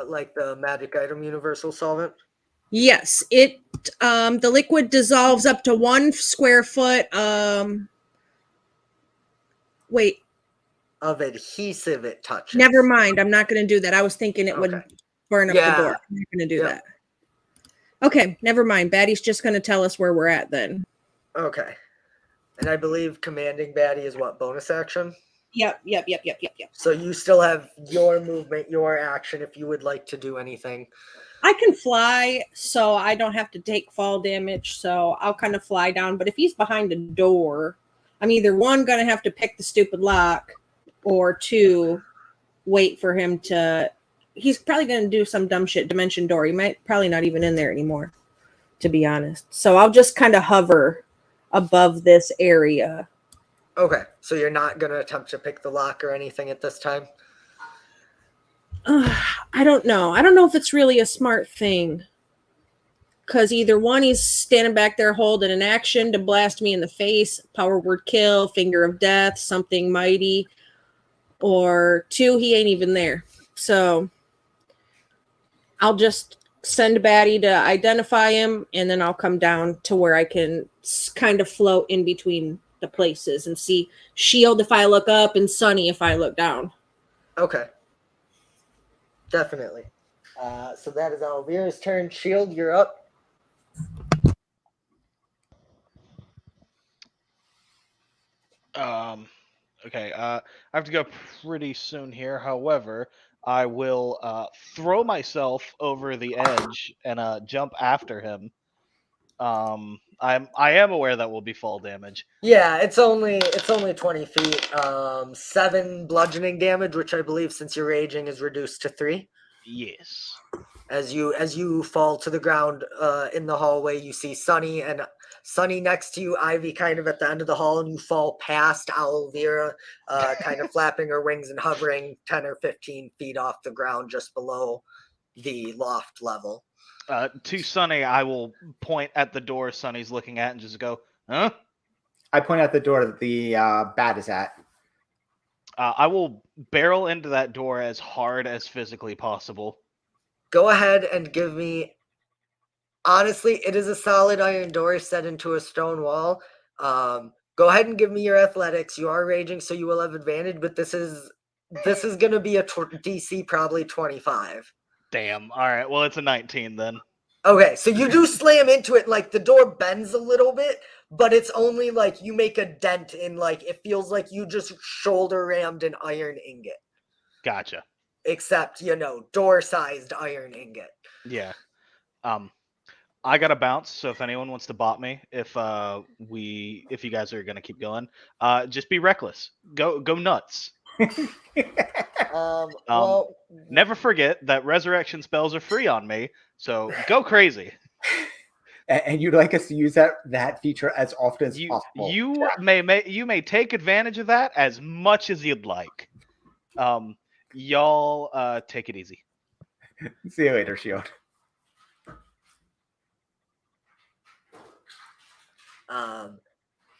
Like the magic item universal solvent? Yes, it the liquid dissolves up to 1 square foot wait, Of adhesive it touches. never mind. I'm not going to do that. I was thinking it would burn up the door. I'm not going to do that. Okay, never mind. Batty's just going to tell us where we're at then. Okay. And I believe commanding Batty is what, bonus action? Yep. So you still have your movement, your action if you would like to do anything. I can fly, so I don't have to take fall damage, so I'll kind of fly down. But if he's behind a door, I'm either 1, going to have to pick the stupid lock, or 2, wait for him to... He's probably going to do some dumb shit, dimension door. He might probably not even in there anymore, to be honest. So I'll just kind of hover above this area. Okay, so you're not going to attempt to pick the lock or anything at this time? I don't know. I don't know if it's really a smart thing. Because either 1, he's standing back there holding an action to blast me in the face, power word kill, finger of death, something mighty. Or 2, he ain't even there. So I'll just send Batty to identify him, and then I'll come down to where I can kind of float in between the places and see Shield if I look up and Sunny if I look down. Okay. Definitely. So that is Elvira's turn. Shield, you're up. Okay. I have to go pretty soon here. However, I will throw myself over the edge and jump after him. I am aware that will be fall damage. Yeah, it's only 20 feet. 7 bludgeoning damage, which I believe since you're raging is reduced to 3. Yes. As you fall to the ground in the hallway, you see Sunny next to you, Ivy kind of at the end of the hall, and you fall past Elvira, kind of flapping her wings and hovering 10 or 15 feet off the ground just below the loft level. To Sunny, I will point at the door Sunny's looking at and just go, huh? I point out the door that the bat is at. I will barrel into that door as hard as physically possible. Go ahead and give me... Honestly, it is a solid iron door set into a stone wall. Go ahead and give me your athletics. You are raging, so you will have advantage, but this is this is gonna be a DC probably 25. Damn. All right. Well, it's a 19 then. Okay, so you do slam into it, like the door bends a little bit, but it's only like you make a dent in, like it feels like you just shoulder rammed an iron ingot, Gotcha. except door-sized iron ingot. Yeah. I got to bounce. So if anyone wants to bot me, if you guys are gonna keep going, just be reckless. Go nuts. Well, Never forget that resurrection spells are free on me. So go crazy. And you'd like us to use that feature as often as possible. You may take advantage of that as much as you'd like. Y'all take it easy. See you later, Shield.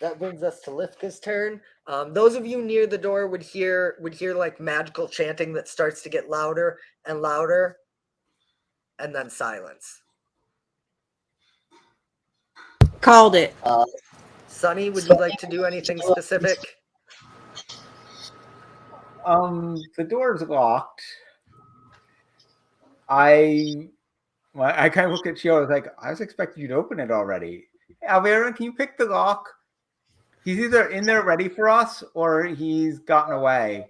That brings us to Lifka's turn. Those of you near the door would hear like magical chanting that starts to get louder and louder, and then silence. Called it. Sunny, would you like to do anything specific? The door's locked. I kind of looked at Shield. I was like, I was expecting you to open it already. Alvera, can you pick the lock? He's either in there ready for us or he's gotten away.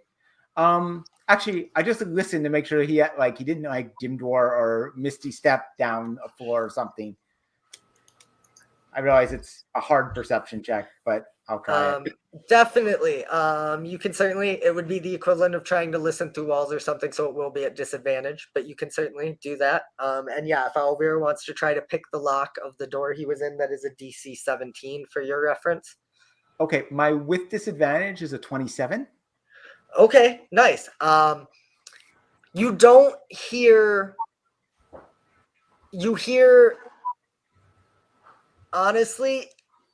Actually, I just listened to make sure he didn't dim door or misty step down a floor or something. I realize it's a hard perception check, but I'll try it. Definitely. You can certainly, it would be the equivalent of trying to listen through walls or something, so it will be at disadvantage, but you can certainly do that. And yeah, if Alvira wants to try to pick the lock of the door he was in, that is a DC 17 for your reference. Okay, my with disadvantage is a 27. Okay, nice. You don't hear, honestly,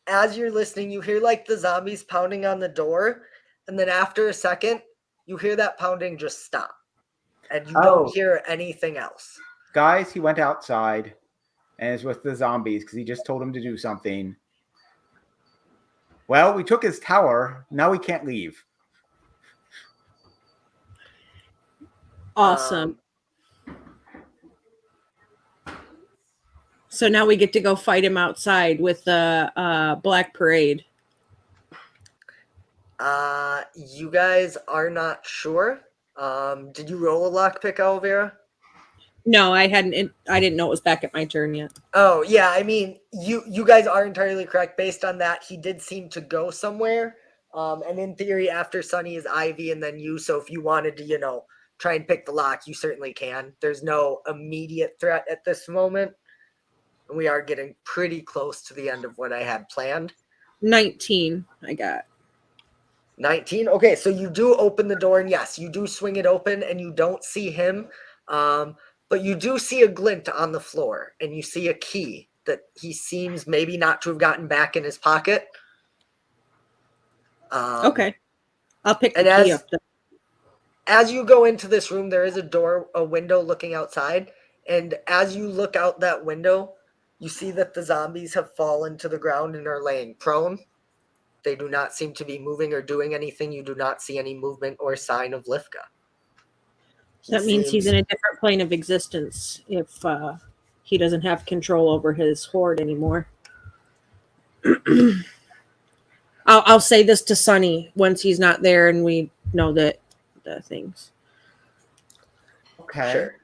as you're listening, you hear like the zombies pounding on the door, and then after a second, you hear that pounding just stop, and you don't hear anything else. Guys, he went outside and is with the zombies because he just told him to do something. Well, we took his tower. Now we can't leave. Awesome. So now we get to go fight him outside with the Black Parade. You guys are not sure. Did you roll a lockpick, Alvera? No, I hadn't. I didn't know it was back at my turn yet. Oh yeah, I mean, you guys are entirely correct. Based on that, he did seem to go somewhere. And in theory, after Sunny is Ivy and then you. So if you wanted to, try and pick the lock, you certainly can. There's no immediate threat at this moment. And we are getting pretty close to the end of what I had planned. 19, I got. 19? Okay, so you do open the door, and yes, you do swing it open, and you don't see him. But you do see a glint on the floor, and you see a key that he seems maybe not to have gotten back in his pocket. Okay. I'll pick the key up. As you go into this room, there is a window looking outside. And as you look out that window, you see that the zombies have fallen to the ground and are laying prone. They do not seem to be moving or doing anything. You do not see any movement or sign of Lifka. That means he's in a different plane of existence if he doesn't have control over his horde anymore. I'll say this to Sunny once he's not there and we know that the things. Okay. Sure.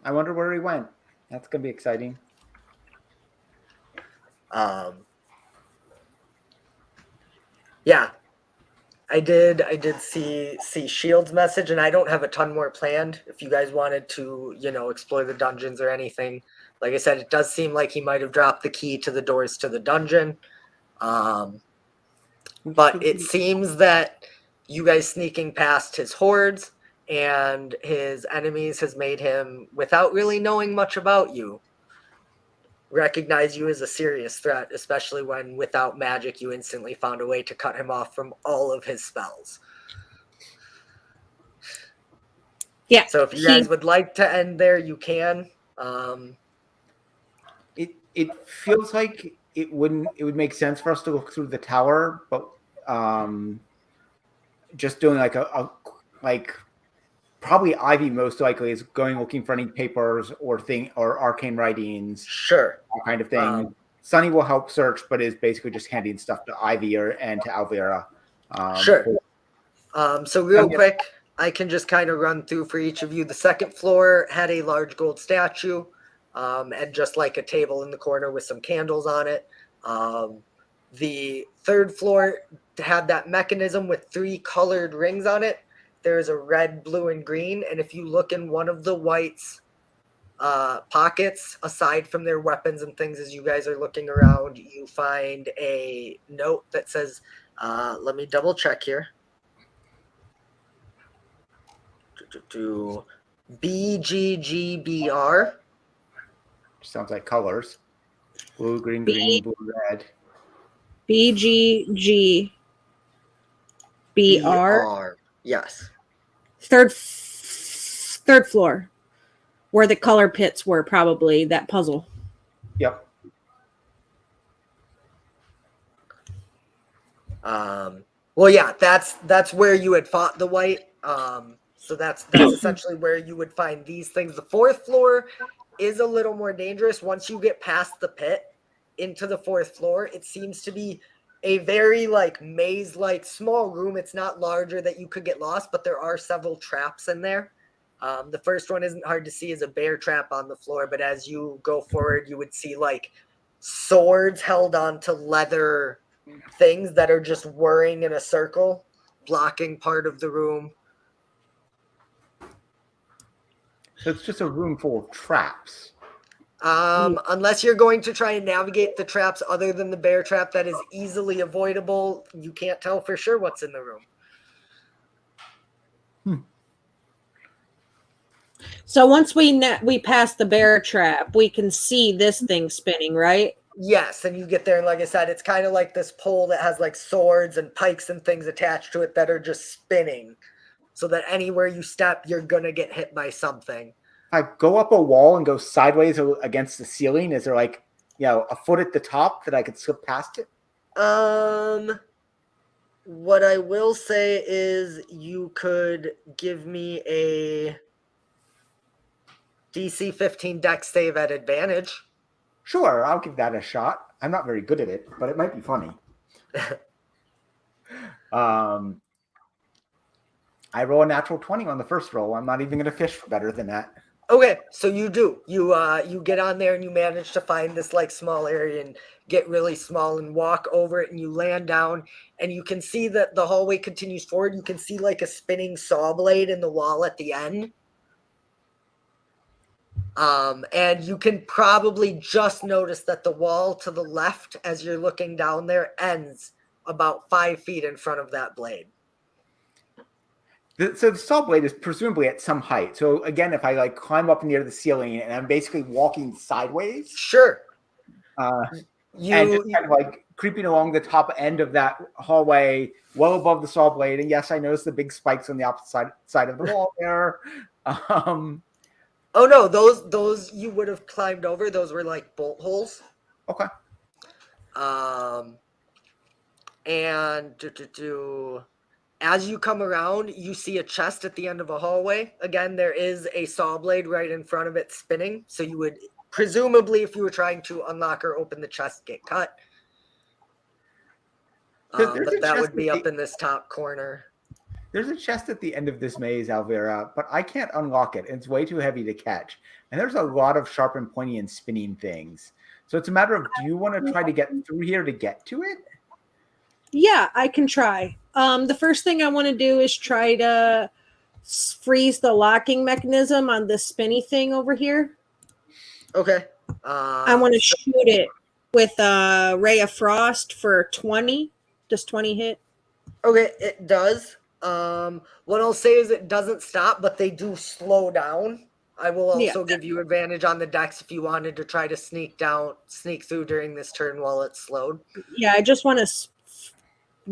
I wonder where he went. That's going to be exciting. Yeah. I did see Shield's message, and I don't have a ton more planned. If you guys wanted to, explore the dungeons or anything, like I said, it does seem like he might have dropped the key to the doors to the dungeon. But it seems that you guys sneaking past his hordes and his enemies has made him, without really knowing much about you, recognize you as a serious threat, especially when without magic you instantly found a way to cut him off from all of his spells. Yeah. So if you guys would like to end there, you can. It feels like it would make sense for us to go through the tower, but just doing like like probably Ivy most likely is going looking for any papers or arcane writings, Sure. that kind of thing. Sunny will help search, but is basically just handing stuff to Ivy and to Alvera. Sure. So real quick, I can just kind of run through for each of you. The second floor had a large gold statue, and just like a table in the corner with some candles on it. The third floor had that mechanism with 3 colored rings on it. There's a red, blue, and green. And if you look in one of the whites pockets, aside from their weapons and things, as you guys are looking around, you find a note that says, let me double check here. BGGBR. Sounds like colors. Blue, green, green, blue, red. BGGBR. Yes. Third floor, where the color pits were, probably that puzzle. Yep. Well, yeah, that's where you had fought the white. So that's essentially where you would find these things. The fourth floor is a little more dangerous. Once you get past the pit into the fourth floor, it seems to be a very like maze-like small room. It's not larger that you could get lost, but there are several traps in there. The first one isn't hard to see, is a bear trap on the floor, but as you go forward, you would see like swords held onto leather things that are just whirring in a circle, blocking part of the room. So it's just a room full of traps. Unless you're going to try and navigate the traps other than the bear trap that is easily avoidable, you can't tell for sure what's in the room. So once we pass the bear trap, we can see this thing spinning, right? Yes, and you get there, and like I said, it's kind of like this pole that has like swords and pikes and things attached to it that are just spinning, so that anywhere you step, you're gonna get hit by something. I go up a wall and go sideways against the ceiling. Is there like, a foot at the top that I could slip past it? What I will say is you could give me a DC 15 dex save at advantage. Sure, I'll give that a shot. I'm not very good at it, but it might be funny. I roll a natural 20 on the first roll. I'm not even going to fish for better than that. Okay, so you do. You get on there and you manage to find this like small area and get really small and walk over it, and you land down and you can see that the hallway continues forward. You can see like a spinning saw blade in the wall at the end. And you can probably just notice that the wall to the left as you're looking down there ends about 5 feet in front of that blade. So the saw blade is presumably at some height. So again, if I like climb up near the ceiling and I'm basically walking sideways, sure, and just kind of like creeping along the top end of that hallway, well above the saw blade. And yes, I noticed the big spikes on the opposite side of the wall there. Oh no, those you would have climbed over. Those were like bolt holes. Okay. And as you come around, you see a chest at the end of a hallway. Again, there is a saw blade right in front of it spinning. So you would presumably, if you were trying to unlock or open the chest, get cut. But that would be up in this top corner. There's a chest at the end of this maze, Alvera, but I can't unlock it. It's way too heavy to catch. And there's a lot of sharp and pointy and spinning things. So it's a matter of, do you want to try to get through here to get to it? Yeah, I can try. The first thing I want to do is try to freeze the locking mechanism on this spinny thing over here. Okay. I want to shoot it with a ray of frost for 20. Does 20 hit? Okay, it does. What I'll say is it doesn't stop, but they do slow down. I will also give you advantage on the dex if you wanted to try to sneak through during this turn while it's slowed. Yeah, I just want to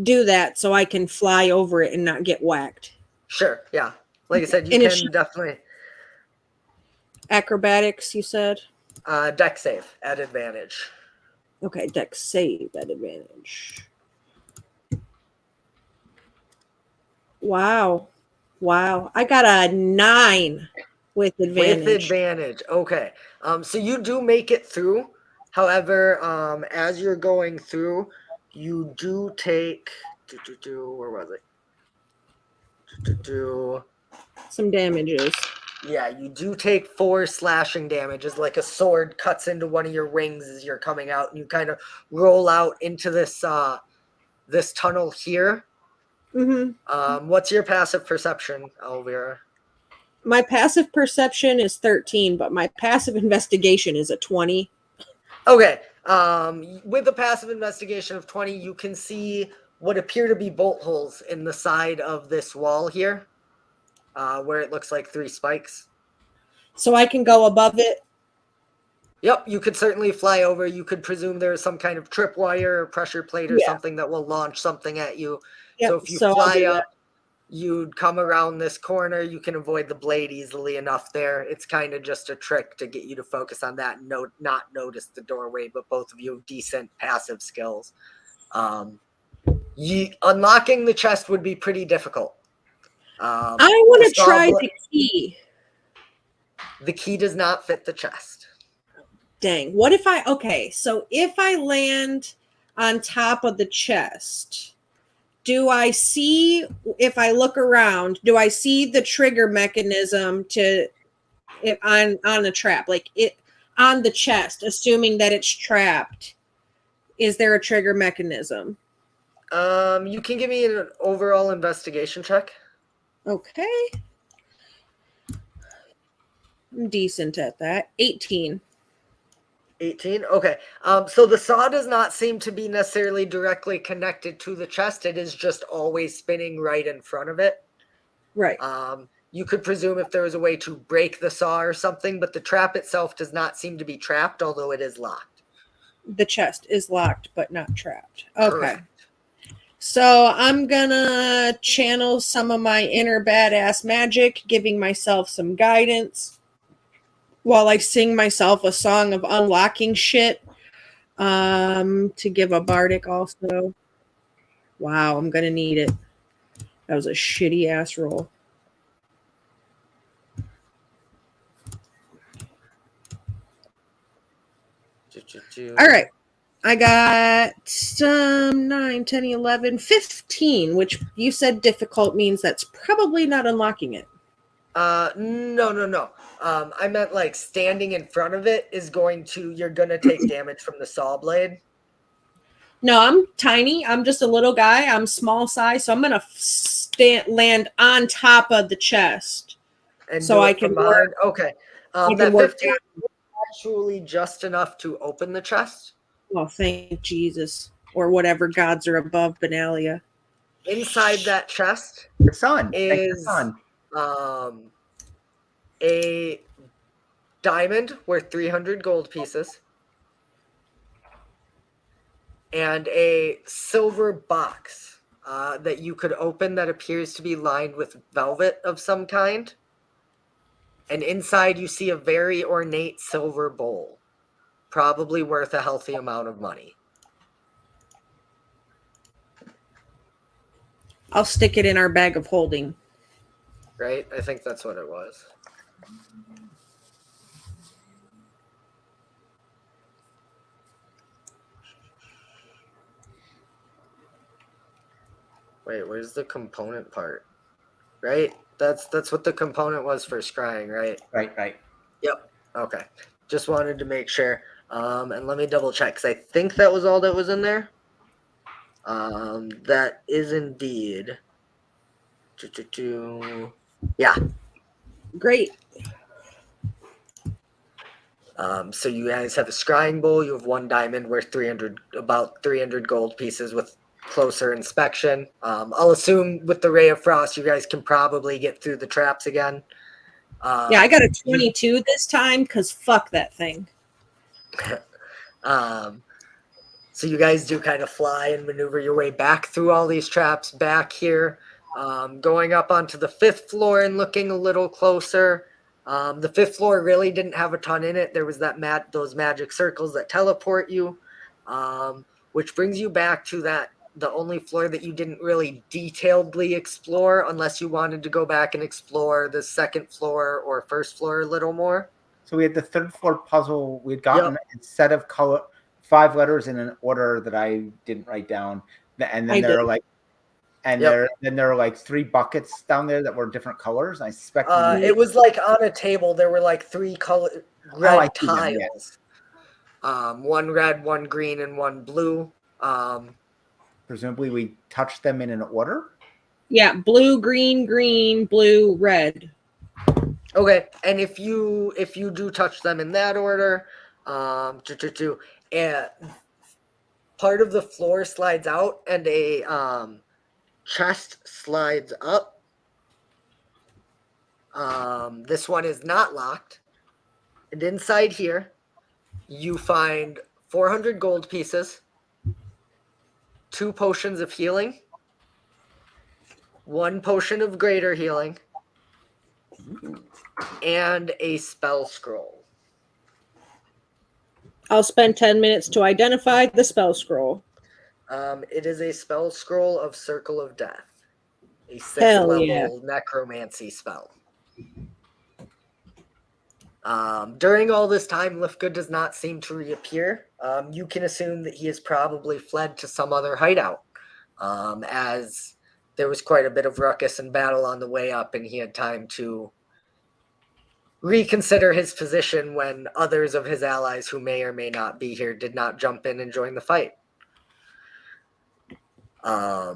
do that so I can fly over it and not get whacked. Sure, yeah. Like I said, you can definitely. Acrobatics, you said? Dex save at advantage. Okay, dex save at advantage. Wow. Wow. I got a 9 with advantage. With advantage. Okay. So you do make it through. However, as you're going through, you do take where was it? Some damages. Yeah, you do take 4 slashing damages, like a sword cuts into one of your wings as you're coming out, and you kind of roll out into this this tunnel here. Mm-hmm. What's your passive perception, Elvira? My passive perception is 13, but my passive investigation is a 20. Okay. With a passive investigation of 20, you can see what appear to be bolt holes in the side of this wall here, where it looks like 3 spikes. So I can go above it. Yep, you could certainly fly over. You could presume there's some kind of tripwire or pressure plate or Yeah. something that will launch something at you. Yep. So if you I'll fly do up, you'd come around this corner. You can avoid the blade easily enough there. It's kind of just a trick to get you to focus on that and not notice the doorway, but both of you have decent passive skills. Unlocking the chest would be pretty difficult. I want to try the key. The key does not fit the chest. Dang. What if so if I land on top of the chest, do I see, if I look around, do I see the trigger mechanism to it on the trap? Like it on the chest, assuming that it's trapped. Is there a trigger mechanism? You can give me an overall investigation check. Okay. I'm decent at that. 18. 18. Okay. So the saw does not seem to be necessarily directly connected to the chest. It is just always spinning right in front of it. Right. You could presume if there was a way to break the saw or something, but the trap itself does not seem to be trapped, although it is locked. The chest is locked, but not trapped. Okay. Correct. So I'm gonna channel some of my inner badass magic, giving myself some guidance while I sing myself a song of unlocking shit. To give a bardic also. Wow, I'm gonna need it. That was a shitty ass roll. All right. I got 9, 10, 11, 15, which you said difficult means that's probably not unlocking it. No. I meant like standing in front of it is you're going to take damage from the saw blade. No, I'm tiny. I'm just a little guy. I'm small size, so I'm going to land on top of the chest. And so I can work. Okay. That 15 is actually just enough to open the chest. Oh, thank Jesus. Or whatever gods are above Benalia. Inside that chest The sun is a diamond worth 300 gold pieces and a silver box that you could open that appears to be lined with velvet of some kind. And inside you see a very ornate silver bowl, probably worth a healthy amount of money. I'll stick it in our bag of holding. Right? I think that's what it was. Wait, where's the component part? Right? That's what the component was for scrying, right? Right. Yep. Okay. Just wanted to make sure. And let me double check because I think that was all that was in there. That is indeed. Yeah. Great. So you guys have a scrying bowl. You have 1 diamond worth about 300 gold pieces with closer inspection. I'll assume with the Ray of Frost, you guys can probably get through the traps again. Yeah, I got a 22 this time because fuck that thing. So you guys do kind of fly and maneuver your way back through all these traps back here, going up onto the 5th floor and looking a little closer. The 5th floor really didn't have a ton in it. There was those magic circles that teleport you, which brings you back to that the only floor that you didn't really detailedly explore, unless you wanted to go back and explore the second floor or first floor a little more. So we had the third floor puzzle. We had gotten a set of 5 letters in an order that I didn't write down, and then there are like 3 buckets down there that were different colors. I suspect it was like on a table. There were like 3 red tiles. One red, one green, and one blue. Presumably, we touched them in an order. Yeah, blue, green, green, blue, red. Okay, and if you do touch them in that order, part of the floor slides out and a chest slides up. This one is not locked, and inside here, you find 400 gold pieces, 2 potions of healing, 1 potion of greater healing, and a spell scroll. I'll spend 10 minutes to identify the spell scroll. It is a spell scroll of Circle of Death, a 6th level necromancy spell. During all this time, Lifgood does not seem to reappear. You can assume that he has probably fled to some other hideout, as there was quite a bit of ruckus and battle on the way up, and he had time to reconsider his position when others of his allies who may or may not be here did not jump in and join the fight. I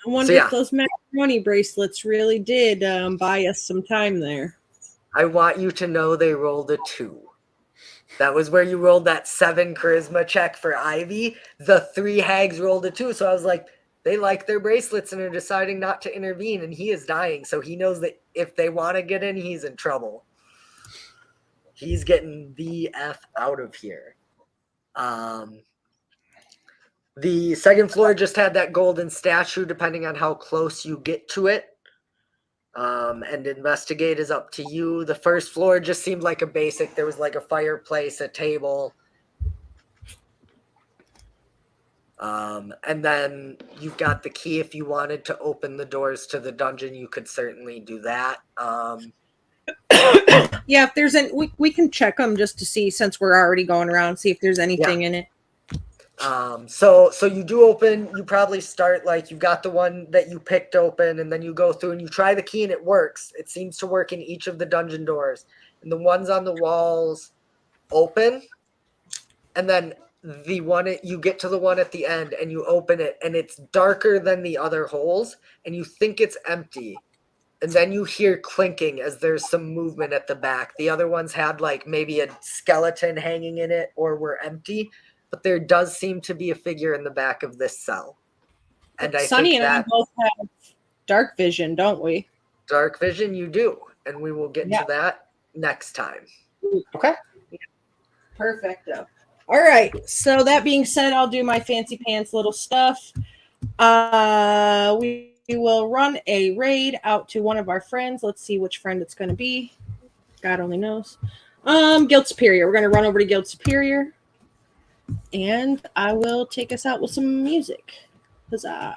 wonder if those macaroni bracelets really did buy us some time there. I want you to know they rolled a 2. That was where you rolled that 7 charisma check for Ivy. The 3 hags rolled a 2. So I was like, they like their bracelets and are deciding not to intervene, and he is dying. So he knows that if they want to get in, he's in trouble. He's getting the F out of here. The second floor just had that golden statue, depending on how close you get to it. And investigate is up to you. The first floor just seemed like a basic. There was like a fireplace, a table. And then you've got the key. If you wanted to open the doors to the dungeon, you could certainly do that. Yeah, if there's we can check them just to see, since we're already going around, see if there's anything in it. So you do open, you probably start like you've got the one that you picked open, and then you go through and you try the key and it works. It seems to work in each of the dungeon doors, and the ones on the walls open, and then you get to the one at the end and you open it and it's darker than the other holes and you think it's empty. And then you hear clinking as there's some movement at the back. The other ones had like maybe a skeleton hanging in it or were empty. But there does seem to be a figure in the back of this cell. And Sunny and I both have dark vision, don't we? Dark vision, you do. And we will get to that next time. Okay. Perfecto. All right. So that being said, I'll do my fancy pants little stuff. We will run a raid out to one of our friends. Let's see which friend it's going to be. God only knows. Guild Superior. We're going to run over to Guild Superior. And I will take us out with some music. Huzzah.